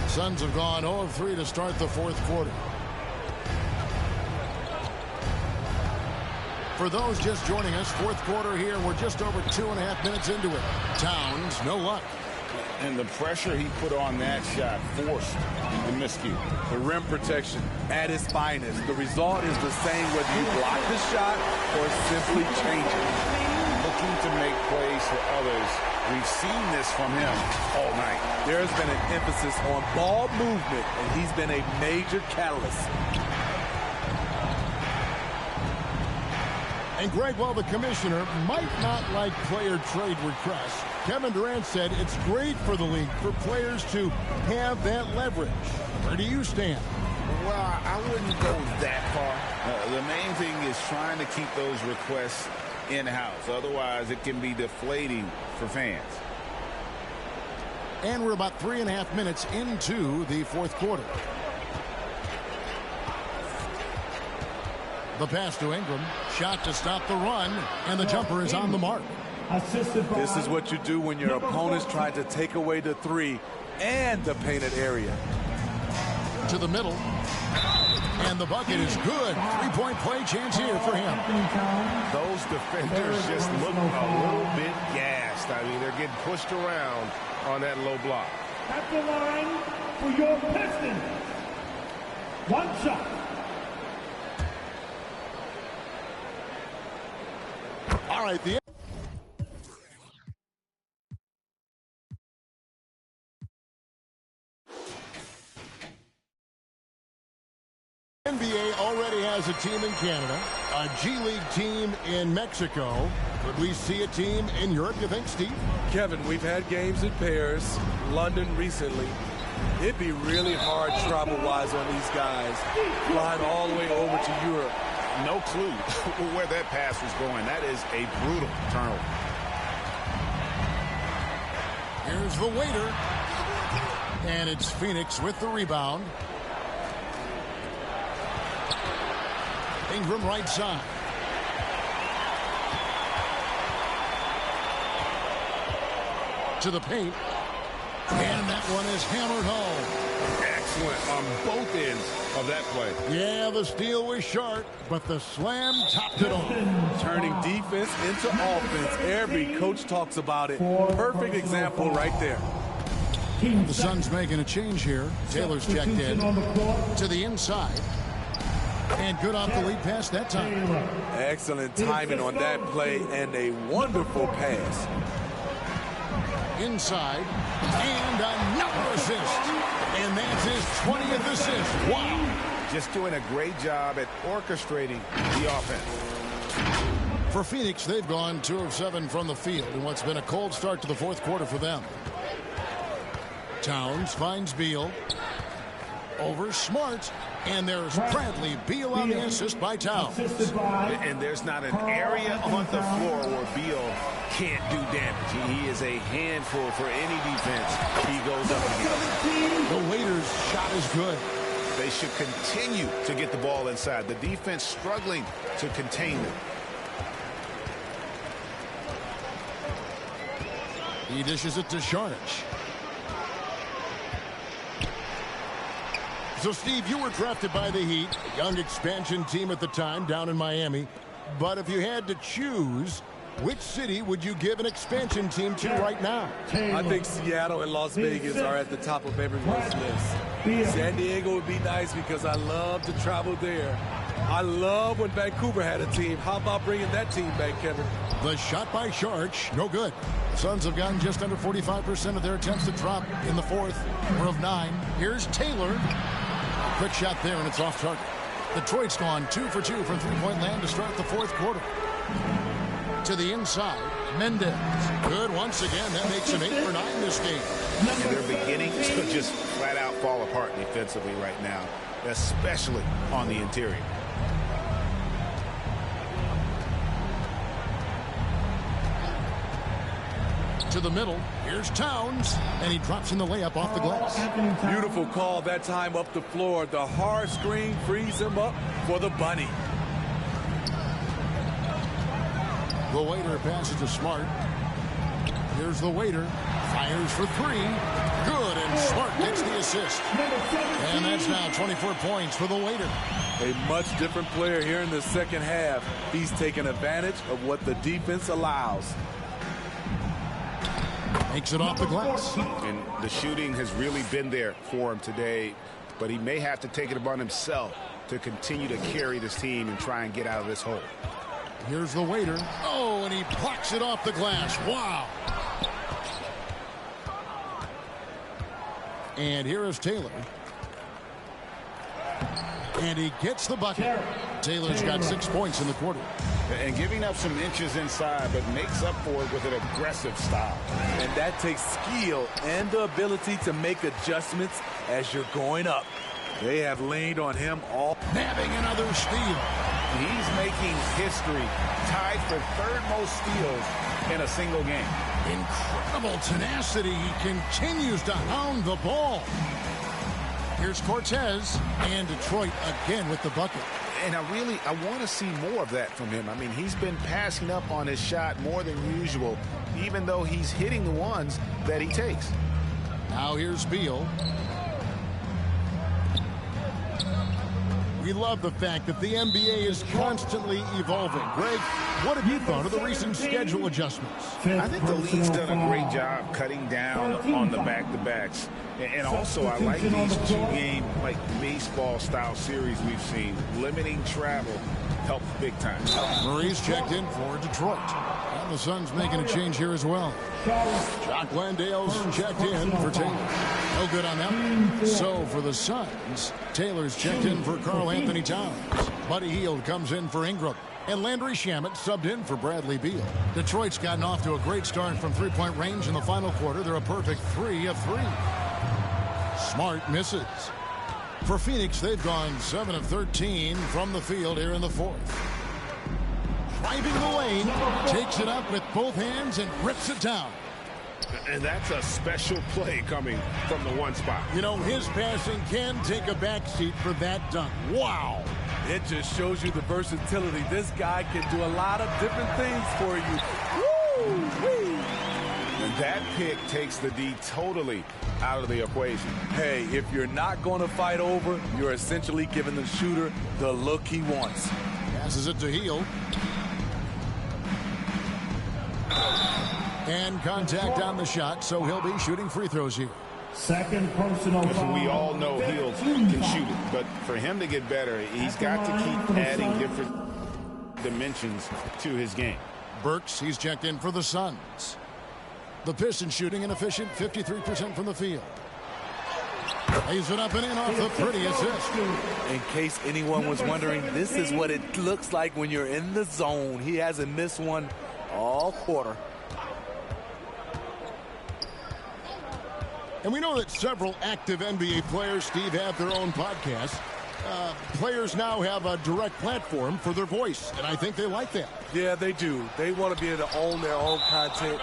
Suns have gone 0 of 3 to start the fourth quarter. For those just joining us, fourth quarter here, we're just over 2.5 minutes into it. Towns, no luck. And the pressure he put on that shot forced the miscue. The rim protection at its finest. The result is the same whether you block the shot or simply change it. Looking to make plays for others. We've seen this from him all night. There's been an emphasis on ball movement, and he's been a major catalyst. And Greg, while the commissioner might not like player trade requests, Kevin Durant said it's great for the league for players to have that leverage. Where do you stand? Well, I wouldn't go that far. The main thing is trying to keep those requests in-house. Otherwise, it can be deflating for fans. And we're about 3.5 minutes into the fourth quarter. The pass to Ingram. Shot to stop the run. And the jumper is on the mark. This is what you do when your opponent's trying to take away the 3 and the painted area. To the middle. And the bucket is good. 3-point play chance here for him. Those defenders just look a little bit gassed. I mean, they're getting pushed around on that low block. At the line for your Pistons. One shot. All right, the NBA already has a team in Canada, a G League team in Mexico. Could we see a team in Europe, you think, Steve? Kevin, we've had games in Paris, London recently. It'd be really hard travel-wise on these guys, flying all the way over to Europe. No clue where that pass was going. That is a brutal turnover. Here's the waiter. And it's Phoenix with the rebound. Ingram right side. To the paint. And that one is hammered home. Excellent on both ends of that play. Yeah, the steal was sharp, but the slam topped it off. Turning defense into offense. Every coach talks about it. Perfect example right there. The Suns making a change here. Taylor's checked in to the inside. And good off the lead pass that time. Excellent timing on that play and a wonderful pass. Inside. And another assist. And that's his 20th assist. Wow. Just doing a great job at orchestrating the offense. For Phoenix, they've gone 2 of 7 from the field in what's been a cold start to the fourth quarter for them. Towns finds Beal. Over Smart. And there's Bradley Beal on the assist by Towns. And there's not an area on the floor where Beal can't do damage. He is a handful for any defense he goes up against. The waiter's shot is good. They should continue to get the ball inside. The defense struggling to contain them. He dishes it to Sharch. So, Steve, you were drafted by the Heat, a young expansion team at the time down in Miami. But if you had to choose, which city would you give an expansion team to right now? I think Seattle and Las Vegas are at the top of everyone's list. San Diego would be nice because I love to travel there. I love when Vancouver had a team. How about bringing that team back, Kevin? The shot by Sharch, no good. The Suns have gotten just under 45% of their attempts to drop in the fourth. We're of 9. Here's Taylor. Quick shot there, and it's off target. Detroit's gone 2 for 2 from three-point land to start the fourth quarter. To the inside, Mendez. Good once again. That makes him 8 for 9 this game. And they're beginning to just flat out fall apart defensively right now, especially on the interior. To the middle, here's Towns, and he drops in the layup off the glass. Beautiful call that time up the floor. The hard screen frees him up for the bunny. The Waiter passes to Smart. Here's the Waiter. Fires for 3. Good, and Smart gets the assist. And that's now 24 points for the Waiter. A much different player here in the second half. He's taken advantage of what the defense allows. Makes it off the glass. And the shooting has really been there for him today, but he may have to take it upon himself to continue to carry this team and try and get out of this hole. Here's the Waiter. Oh, and he plucks it off the glass. Wow. And here is Taylor. And he gets the bucket. Taylor's got 6 points in the quarter. And giving up some inches inside, but makes up for it with an aggressive style. And that takes skill and the ability to make adjustments as you're going up. They have leaned on him all. Nabbing another steal. He's making history, tied for 3rd most steals in a single game. Incredible tenacity. He continues to hound the ball. Here's Cortez, and Detroit again with the bucket. And I want to see more of that from him. I mean, he's been passing up on his shot more than usual, even though he's hitting the ones that he takes. Now here's Beal. We love the fact that the NBA is constantly evolving. Greg, what have you thought of the recent schedule adjustments? I think the league's done a great job cutting down on the back-to-backs. And also, I like these 2-game, like, baseball-style series we've seen. Limiting travel helps big time. Murray's checked in for Detroit. And the Suns making a change here as well. Jock Landale's checked in for Taylor. No good on that. So for the Suns, Taylor's checked in for Karl Anthony Towns. Buddy Hield comes in for Ingram. And Landry Shamet subbed in for Bradley Beal. Detroit's gotten off to a great start from three-point range in the final quarter. They're a perfect 3 of 3. Smart misses. For Phoenix, they've gone 7 of 13 from the field here in the fourth. Driving the lane, takes it up with both hands and rips it down. And that's a special play coming from the one spot. You know, his passing can take a backseat for that dunk. Wow. It just shows you the versatility. This guy can do a lot of different things for you. Woo! And that pick takes the D totally out of the equation. Hey, if you're not going to fight over, you're essentially giving the shooter the look he wants. Passes it to Hield. And contact on the shot, so he'll be shooting free throws here. Second personal foul. We all know Hield can shoot it, but for him to get better, he's got to keep adding different dimensions to his game. Burks, he's checked in for the Suns. The Pistons shooting an efficient 53% from the field. Lays it up and in off the pretty assist. In case anyone was wondering, this is what it looks like when you're in the zone. He hasn't missed one all quarter. And we know that several active NBA players, Steve, have their own podcasts. Players now have a direct platform for their voice, and I think they like that. Yeah, they do. They want to be able to own their own content,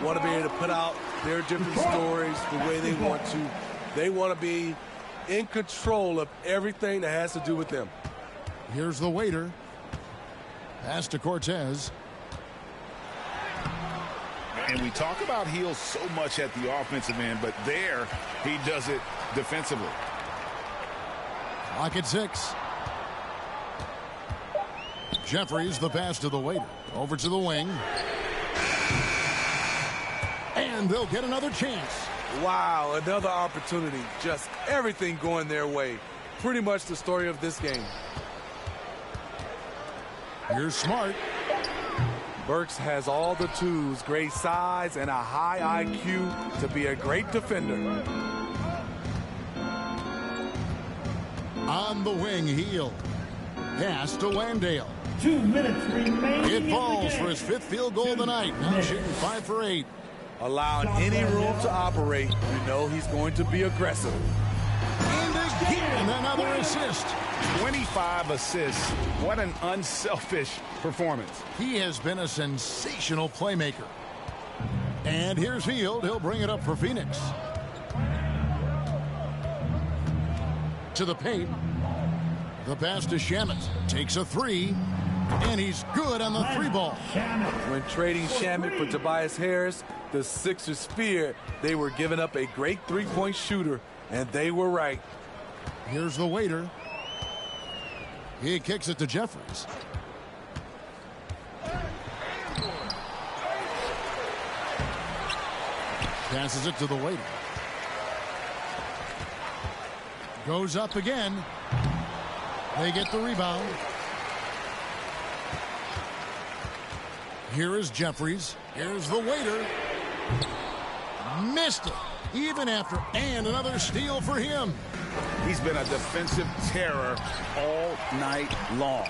want to be able to put out their different stories the way they want to. They want to be in control of everything that has to do with them. Here's the waiter. Pass to Cortez. And we talk about Hill so much at the offensive end, but there he does it defensively. Clock at 6. Jeffries, the pass to the waiter. Over to the wing. And they'll get another chance. Wow, another opportunity. Just everything going their way. Pretty much the story of this game. Here's Smart. Burks has all the tools, great size and a high IQ to be a great defender. On the wing, Heel. Pass to Landale. 2 minutes remaining. It falls for his 5th field goal of the night. Now shooting 5 for 8. Allowing any room to operate, you know he's going to be aggressive. And again, another assist. 25 assists. What an unselfish performance. He has been a sensational playmaker. And here's Hield. He'll bring it up for Phoenix. To the paint. The pass to Shamet. Takes a 3. And he's good on the 3 ball. When trading Shamet for Tobias Harris, the Sixers feared they were giving up a great three-point shooter, and they were right. Here's the waiter. He kicks it to Jeffries. Passes it to the waiter. Goes up again. They get the rebound. Here is Jeffries. Here's the waiter. Missed it. Even after, and another steal for him. He's been a defensive terror all night long.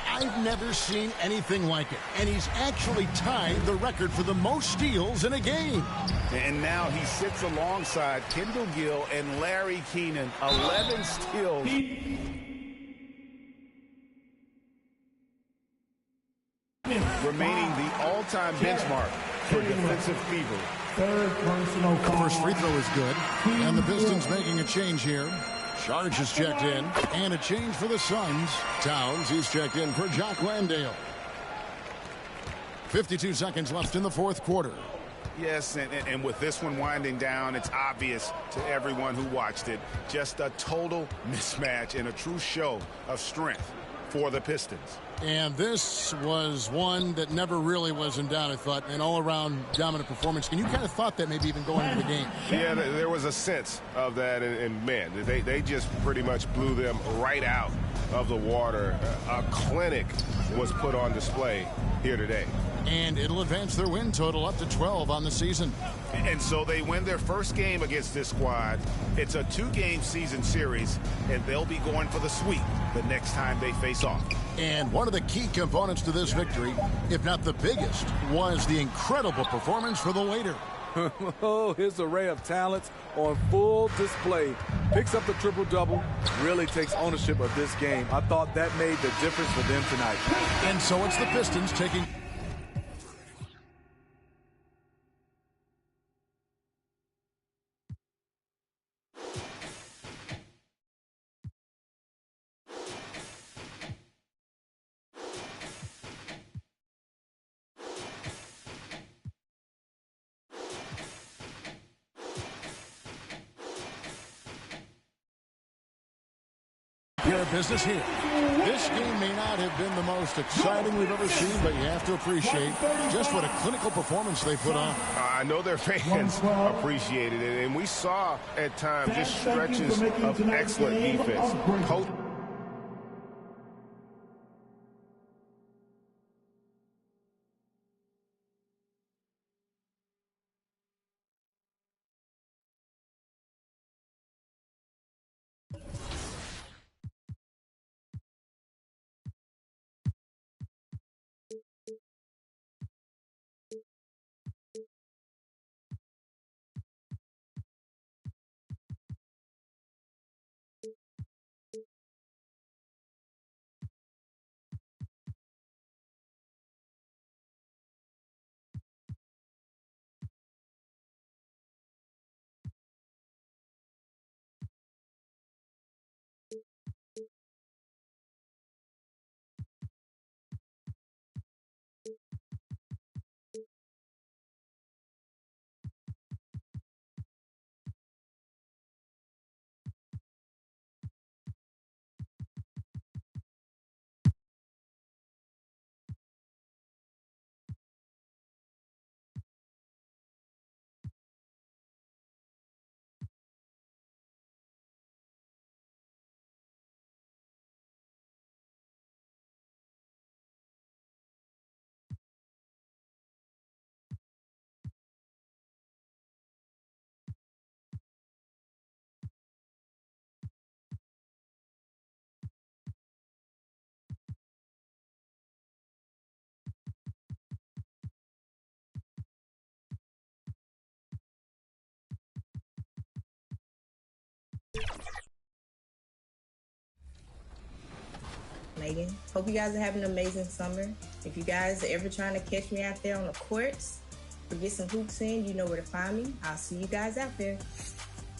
I've never seen anything like it. And he's actually tied the record for the most steals in a game. And now he sits alongside Kendall Gill and Larry Keenan. 11 steals. Remaining the all-time benchmark for defensive fever. Third personal foul. First free throw is good. And the Pistons making a change here. Charge is checked in. And a change for the Suns. Towns, he's checked in for Jock Landale. 52 seconds left in the 4th quarter. Yes, and with this one winding down, it's obvious to everyone who watched it. Just a total mismatch and a true show of strength for the Pistons. And this was one that never really was in doubt, I thought, an all-around dominant performance. And you kind of thought that maybe even going into the game. Yeah, there was a sense of that, and man, they just pretty much blew them right out of the water. A clinic was put on display here today. And it'll advance their win total up to 12 on the season. And so they win their first game against this squad. It's a 2-game season series, and they'll be going for the sweep the next time they face off. And one of the key components to this victory, if not the biggest, was the incredible performance for the waiter. Oh, his array of talents on full display. Picks up the triple-double, really takes ownership of this game. I thought that made the difference for them tonight. And so it's the Pistons taking... Your business here. This game may not have been the most exciting we've ever seen, but you have to appreciate just what a clinical performance they put on. I know their fans appreciated it, and we saw at times just stretches of excellent defense. Megan. Hope you guys are having an amazing summer. If you guys are ever trying to catch me out there on the courts or get some hoops in, you know where to find me. I'll see you guys out there.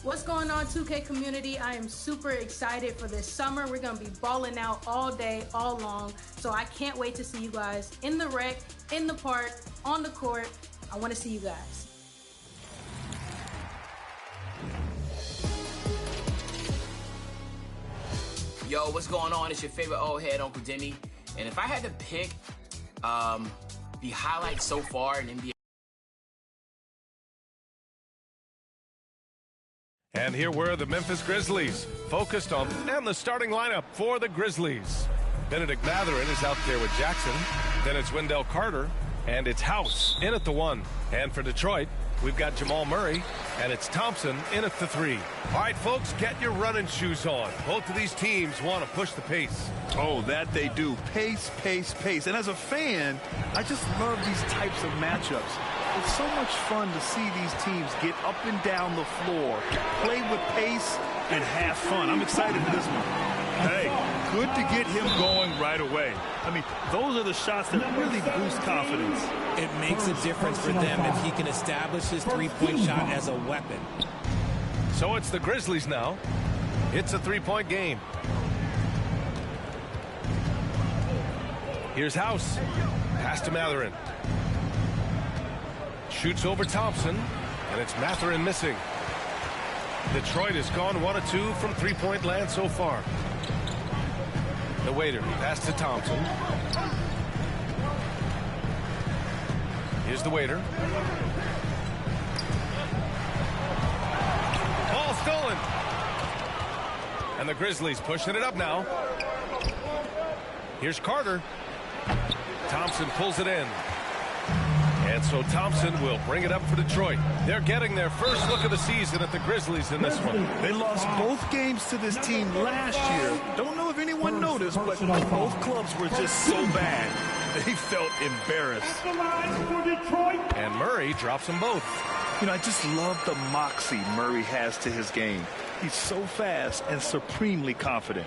What's going on, 2K community? I am super excited for this summer. We're going to be balling out all day, all long. So I can't wait to see you guys in the rec, in the park, on the court. I want to see you guys. Yo, what's going on? It's your favorite old head, Uncle Demi. And if I had to pick the highlights so far in NBA. And here were the Memphis Grizzlies, focused on and the starting lineup for the Grizzlies. Benedict Mathurin is out there with Jackson. Then it's Wendell Carter, and it's House in at the 1. And for Detroit, we've got Jamal Murray, and it's Thompson in at the 3. All right, folks, get your running shoes on. Both of these teams want to push the pace. Oh, that they do. Pace, pace, pace. And as a fan, I just love these types of matchups. It's so much fun to see these teams get up and down the floor, play with pace, and have fun. I'm excited for this one. Hey, good to get him going right away. I mean, those are the shots that really boost confidence. It makes a difference for them if he can establish his three-point shot as a weapon. So it's the Grizzlies now. It's a three-point game. Here's House. Pass to Mathurin. Shoots over Thompson, and it's Mathurin missing. Detroit has gone 1 of 2 from three-point land so far. The waiter, pass to Thompson. Here's the waiter. Ball stolen. And the Grizzlies pushing it up now. Here's Carter. Thompson pulls it in. And so Thompson will bring it up for Detroit. They're getting their first look of the season at the Grizzlies in this one. They lost both games to this team last year. Don't know if anyone noticed, but both clubs were just so bad. They felt embarrassed. And Murray drops them both. You know, I just love the moxie Murray has to his game. He's so fast and supremely confident.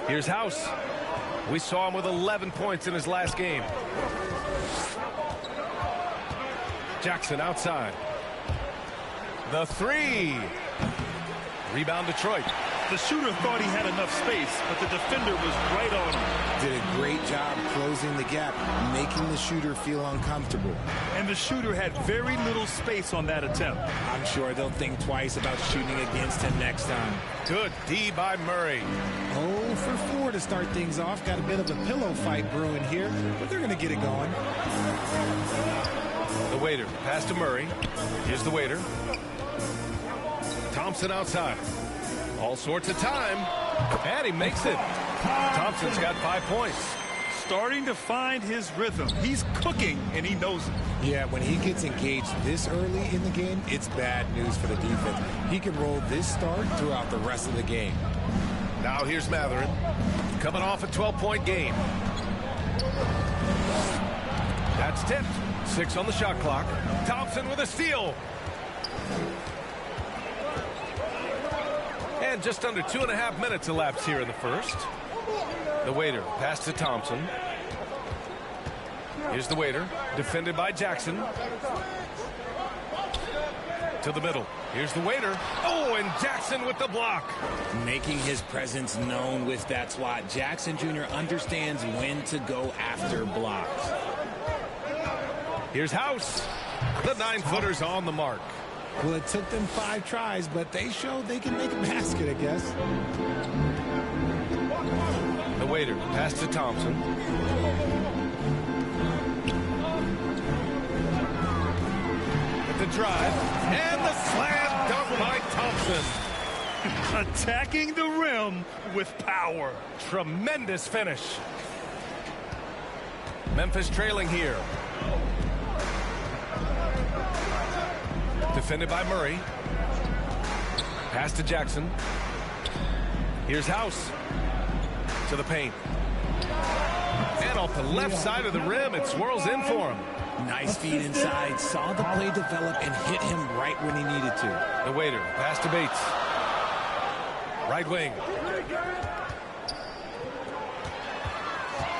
Here's House. We saw him with 11 points in his last game. Jackson outside. The 3. Rebound Detroit. The shooter thought he had enough space, but the defender was right on him. Did a great job closing the gap, making the shooter feel uncomfortable. And the shooter had very little space on that attempt. I'm sure they'll think twice about shooting against him next time. Good D by Murray. 0 for 4 to start things off. Got a bit of a pillow fight brewing here, but they're going to get it going. The waiter, pass to Murray. Here's the waiter. Thompson outside. All sorts of time. And he makes it. Thompson's got 5 points. Starting to find his rhythm. He's cooking, and he knows it. Yeah, when he gets engaged this early in the game, it's bad news for the defense. He can roll this start throughout the rest of the game. Now here's Mathurin. Coming off a 12-point game. That's tipped. 6 on the shot clock. Thompson with a steal. And just under 2.5 minutes elapsed here in the first. The waiter, pass to Thompson. Here's the waiter, defended by Jackson. To the middle. Here's the waiter. Oh, and Jackson with the block. Making his presence known with that swat. Jackson Jr. understands when to go after blocks. Here's House. The 9-footer's on the mark. Well, it took them 5 tries, but they showed they can make a basket, I guess. The waiter, pass to Thompson. At the drive, and the slam dunk by Thompson. Attacking the rim with power. Tremendous finish. Memphis trailing here. Defended by Murray. Pass to Jackson. Here's House. To the paint. And off the left side of the rim, it swirls in for him. Nice feed inside. Saw the play develop and hit him right when he needed to. The waiter. Pass to Bates. Right wing.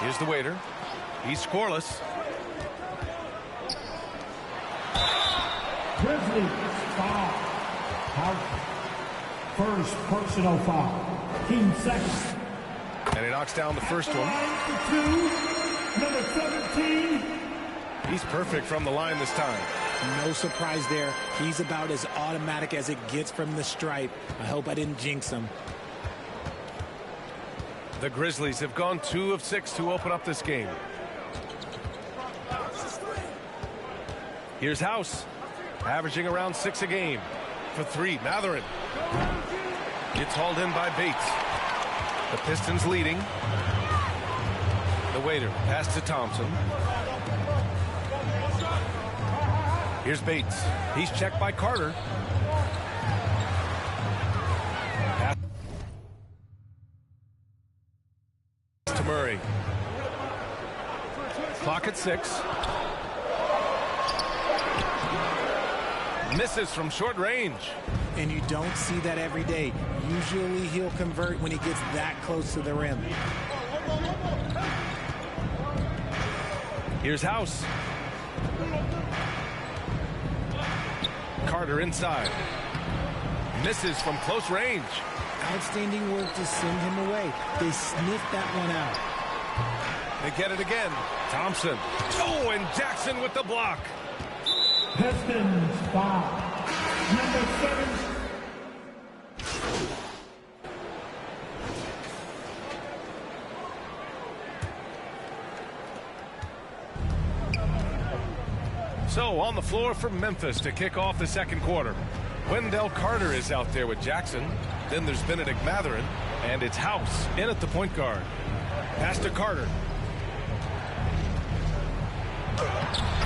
Here's the waiter. He's scoreless. Grizzlies foul. Out. First personal foul. Team second. And he knocks down the first one. Number 17. He's perfect from the line this time. No surprise there. He's about as automatic as it gets from the stripe. I hope I didn't jinx him. The Grizzlies have gone 2 of 6 to open up this game. Here's House, averaging around 6 a game. For 3, Matherin. Gets hauled in by Bates. The Pistons leading. The waiter, pass to Thompson. Here's Bates. He's checked by Carter. Pass to Murray. Clock at 6. Misses from short range. And you don't see that every day. Usually he'll convert when he gets that close to the rim. Here's House. Carter inside. Misses from close range. Outstanding work to send him away. They sniffed that one out. They get it again. Thompson. Oh, and Jackson with the block. Pistons foul. Number 7. So on the floor for Memphis to kick off the second quarter. Wendell Carter is out there with Jackson. Then there's Benedict Matherin. And it's House in at the point guard. Pass to Carter.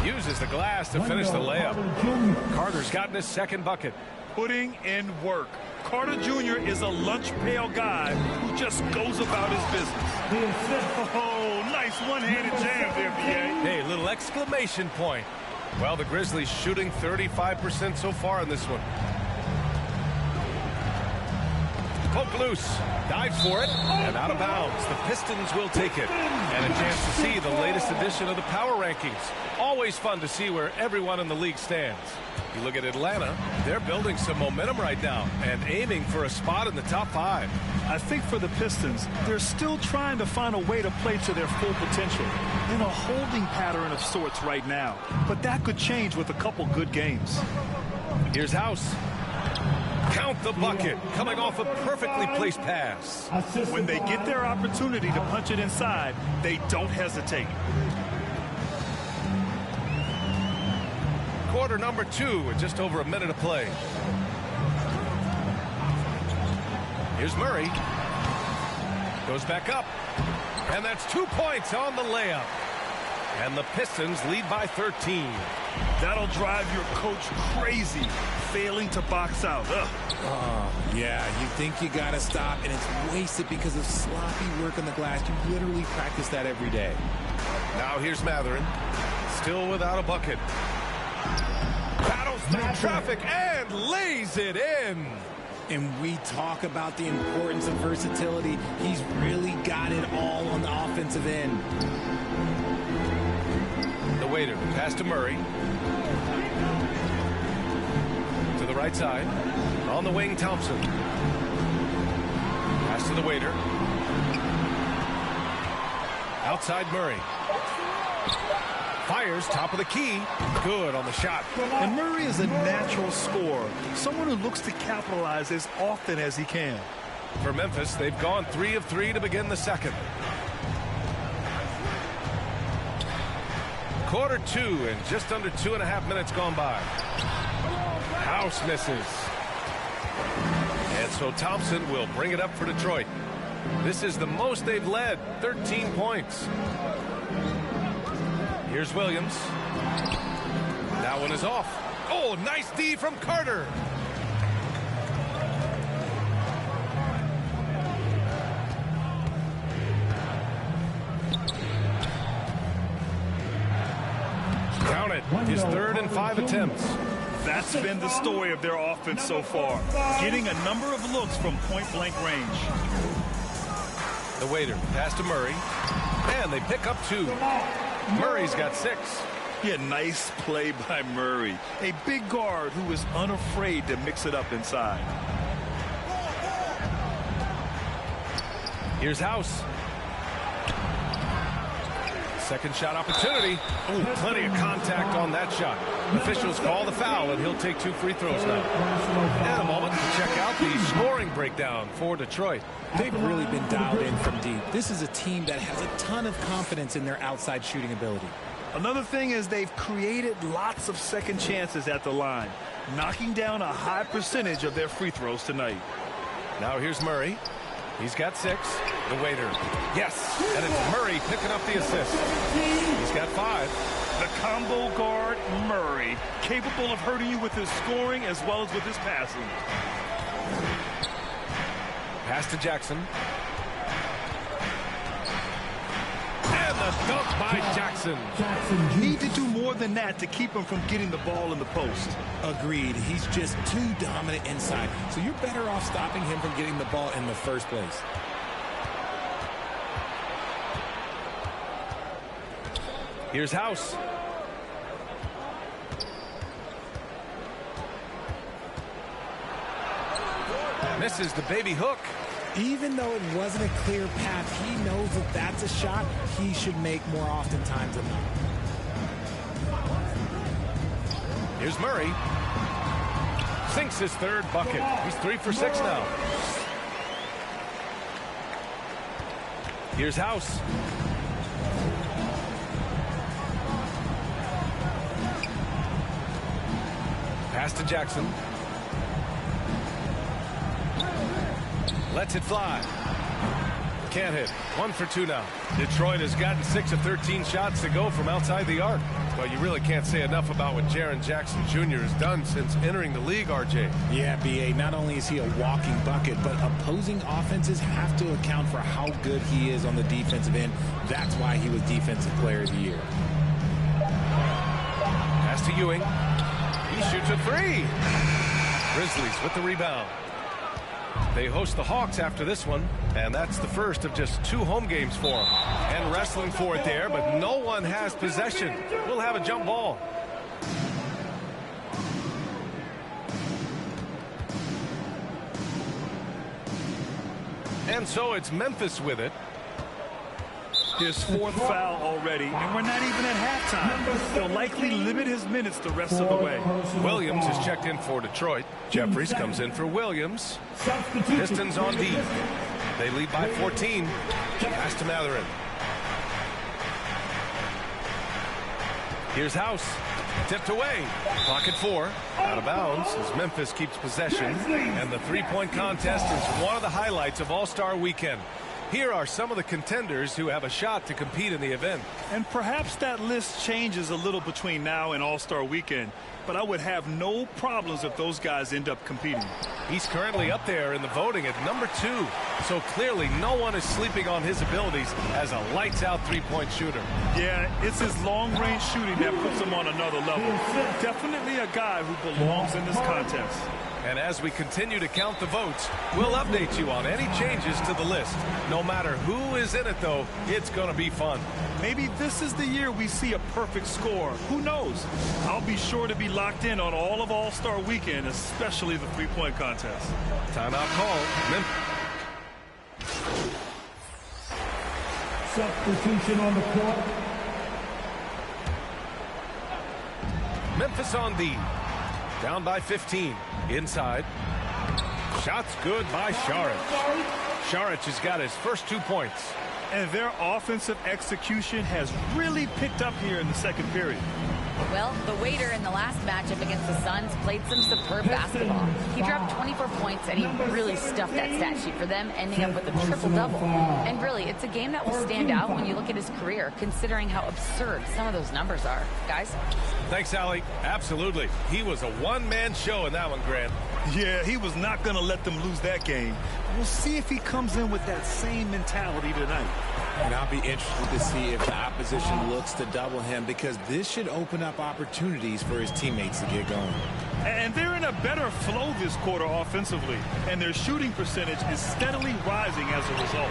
Uses the glass to finish the layup. Carter's gotten his second bucket. Putting in work. Carter Jr. is a lunch pail guy who just goes about his business. Oh, nice one-handed jam there, B.A. Hey, little exclamation point. Well, the Grizzlies shooting 35% so far in this one. Poke loose. Dive for it. And out of bounds. The Pistons will take it. And a chance to see the latest edition of the power rankings. Always fun to see where everyone in the league stands. You look at Atlanta, they're building some momentum right now and aiming for a spot in the top 5. I think for the Pistons, they're still trying to find a way to play to their full potential in a holding pattern of sorts right now. But that could change with a couple good games. Here's House. Count the bucket, coming off a perfectly placed pass. When they get their opportunity to punch it inside, they don't hesitate. Quarter number 2 with just over a minute of play. Here's Murray. Goes back up. And that's 2 points on the layup. And the Pistons lead by 13. That'll drive your coach crazy, failing to box out. Yeah, you think you got to stop, and it's wasted because of sloppy work on the glass. You literally practice that every day. Now here's Matherin. Still without a bucket. Battles through traffic and lays it in. And we talk about the importance of versatility. He's really got it all on the offensive end. The waiter, pass to Murray. To the right side. On the wing, Thompson. Pass to the waiter. Outside Murray. Fires top of the key. Good on the shot. And Murray is a natural scorer. Someone who looks to capitalize as often as he can. For Memphis, they've gone 3 of 3 to begin the second. Quarter 2 and just under 2.5 minutes gone by. House misses. And so Thompson will bring it up for Detroit. This is the most they've led, 13 points. Here's Williams. That one is off. Oh, nice D from Carter. Count it. His 3rd and 5 attempts. That's been the story of their offense so far, getting a number of looks from point-blank range. The waiter pass to Murray, and they pick up 2. Murray's got 6. Yeah, nice play by Murray. A big guard who is unafraid to mix it up inside. Here's House. Second shot opportunity. Ooh, plenty of contact on that shot. Officials call the foul, and he'll take 2 free throws now. And a moment to check out the scoring breakdown for Detroit. They've really been dialed in from deep. This is a team that has a ton of confidence in their outside shooting ability. Another thing is they've created lots of second chances at the line, knocking down a high percentage of their free throws tonight. Now here's Murray. He's got 6. The waiter. Yes. And it's Murray picking up the assist. He's got 5. The combo guard, Murray, capable of hurting you with his scoring as well as with his passing. Pass to Jackson. And the dunk by Jackson. Need to do more than that to keep him from getting the ball in the post. Agreed. He's just too dominant inside. So you're better off stopping him from getting the ball in the first place. Here's House. Misses the baby hook. Even though it wasn't a clear path, he knows that that's a shot he should make more oftentimes than not. Here's Murray. Sinks his 3rd bucket. He's 3 for 6 now. Here's House. Pass to Jackson. Lets it fly. Can't hit. 1 for 2 now. Detroit has gotten 6 of 13 shots to go from outside the arc. Well, you really can't say enough about what Jaren Jackson Jr. has done since entering the league, RJ. Yeah, B.A., not only is he a walking bucket, but opposing offenses have to account for how good he is on the defensive end. That's why he was Defensive Player of the Year. Pass to Ewing. He shoots a 3. Grizzlies with the rebound. They host the Hawks after this one, and that's the first of just 2 home games for them. And wrestling for it there, but no one has possession. We'll have a jump ball. And so it's Memphis with it. His 4th foul already, and we're not even at halftime. They'll likely limit his minutes the rest of the way. Williams is checked in for Detroit. Jeffries comes in for Williams. Pistons on D. They lead by 14. Pass to Matherin. Here's House. Tipped away. Clock at 4. Out of bounds as Memphis keeps possession. And the 3-point contest is one of the highlights of All-Star Weekend. Here are some of the contenders who have a shot to compete in the event. And perhaps that list changes a little between now and All-Star Weekend, but I would have no problems if those guys end up competing. He's currently up there in the voting at number 2, so clearly no one is sleeping on his abilities as a lights-out 3-point shooter. Yeah, it's his long-range shooting that puts him on another level. Definitely a guy who belongs in this contest. And as we continue to count the votes, we'll update you on any changes to the list. No matter who is in it, though, it's going to be fun. Maybe this is the year we see a perfect score. Who knows? I'll be sure to be locked in on all of All-Star Weekend, especially the 3-point contest. Timeout call. Substitution on the court. Memphis on D. Down by 15. Inside. Shots good by Šarić. Šarić has got his first 2 points. And their offensive execution has really picked up here in the second period. Well, the waiter in the last matchup against the Suns played some superb basketball. He dropped 24 points, and he really stuffed that stat sheet for them, ending up with a triple-double. And really, it's a game that will stand out when you look at his career, considering how absurd some of those numbers are. Guys? Thanks, Allie. Absolutely. He was a one-man show in that one, Grant. Yeah, he was not going to let them lose that game. We'll see if he comes in with that same mentality tonight. And I'll be interested to see if the opposition looks to double him, because this should open up opportunities for his teammates to get going. And they're in a better flow this quarter offensively, and their shooting percentage is steadily rising as a result.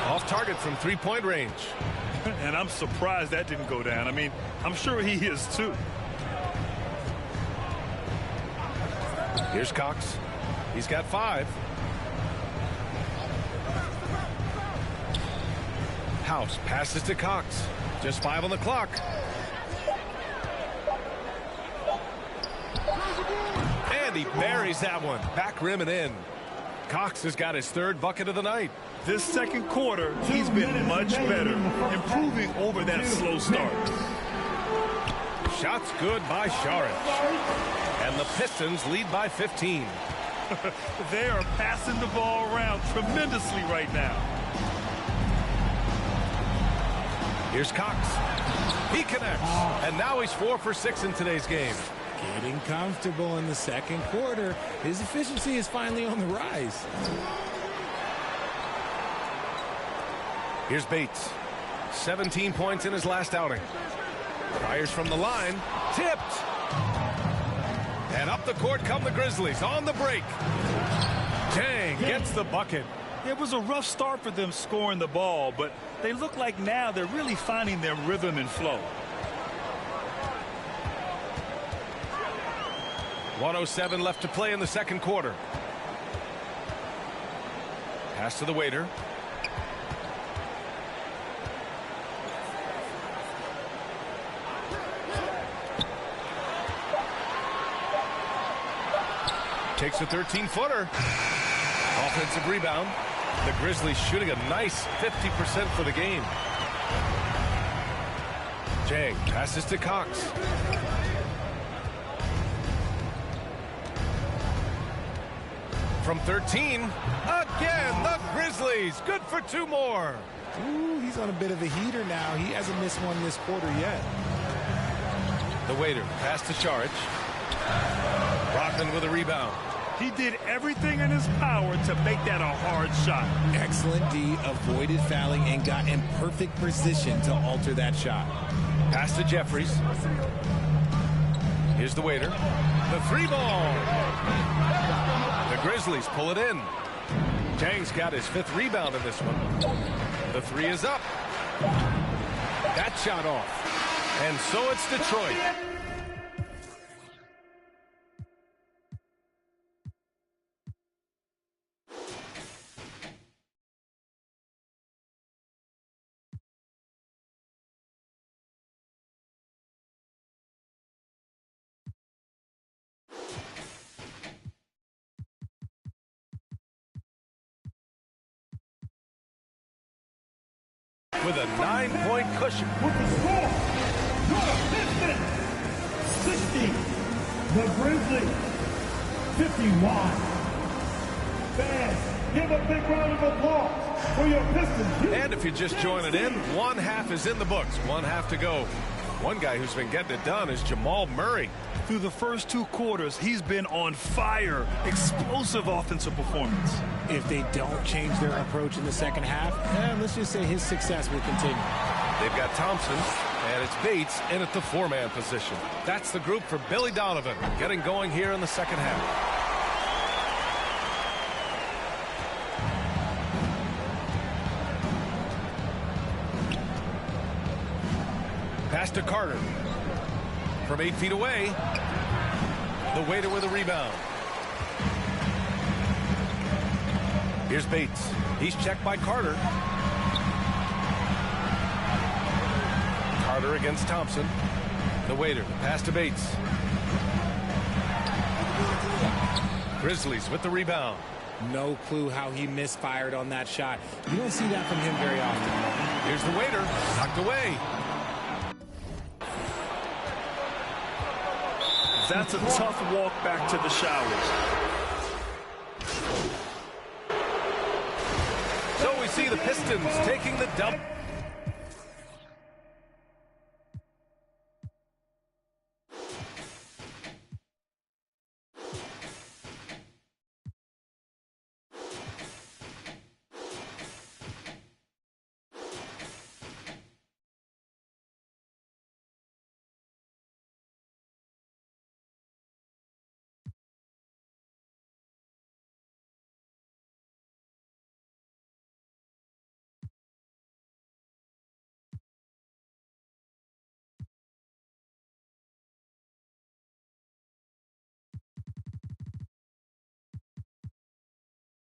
Off target from three-point range. And I'm surprised that didn't go down. I mean, I'm sure he is too. Here's Cox. He's got 5. House passes to Cox. Just 5 on the clock. And he buries that one. Back rim and in. Cox has got his 3rd bucket of the night. This second quarter, he's been much better, improving over that slow start. Shots good by Saric. And the Pistons lead by 15. They are passing the ball around tremendously right now. Here's Cox. He connects. And now he's 4 for 6 in today's game. Getting comfortable in the second quarter. His efficiency is finally on the rise. Here's Bates. 17 points in his last outing. Fires from the line. Tipped. And up the court come the Grizzlies on the break. Tang gets the bucket. It was a rough start for them scoring the ball, but they look like now they're really finding their rhythm and flow. 1:07 left to play in the second quarter. Pass to the waiter. Takes a 13-footer. Offensive rebound. The Grizzlies shooting a nice 50% for the game. Jang passes to Cox. From 13, again, the Grizzlies. Good for 2 more. Ooh, he's on a bit of a heater now. He hasn't missed one this quarter yet. The waiter pass to Saric. Brogdon with a rebound. He did everything in his power to make that a hard shot. Excellent D, avoided fouling and got in perfect position to alter that shot. Pass to Jeffries. Here's the waiter. The 3-ball. The Grizzlies pull it in. Tang's got his 5th rebound in this one. The 3 is up. That shot off. And so it's Detroit. With a 9-point cushion. With the score, your Pistons 60, the Grizzlies 51. Fans, give a big round of applause for your Pistons. And if you're just joining in, 1 half is in the books. 1 half to go. One guy who's been getting it done is Jamal Murray. Through the first 2 quarters, he's been on fire. Explosive offensive performance. If they don't change their approach in the second half, let's just say his success will continue. They've got Thompson, and it's Bates in at the 4-man position. That's the group for Billy Donovan, getting going here in the second half. Pass to Carter. From 8 feet away, the waiter with a rebound. Here's Bates. He's checked by Carter. Carter against Thompson. The waiter, pass to Bates. Grizzlies with the rebound. No clue how he misfired on that shot. You don't see that from him very often. Here's the waiter, knocked away. That's a tough walk back to the showers. So we see the Pistons taking the dub.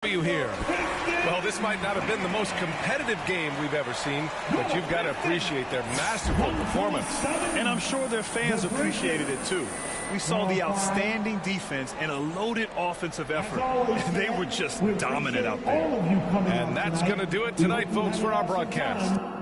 You here. Well, this might not have been the most competitive game we've ever seen, but you've got to appreciate their masterful performance. And I'm sure their fans appreciated it too. We saw the outstanding defense and a loaded offensive effort. And they were just dominant out there. And that's going to do it tonight, folks, for our broadcast.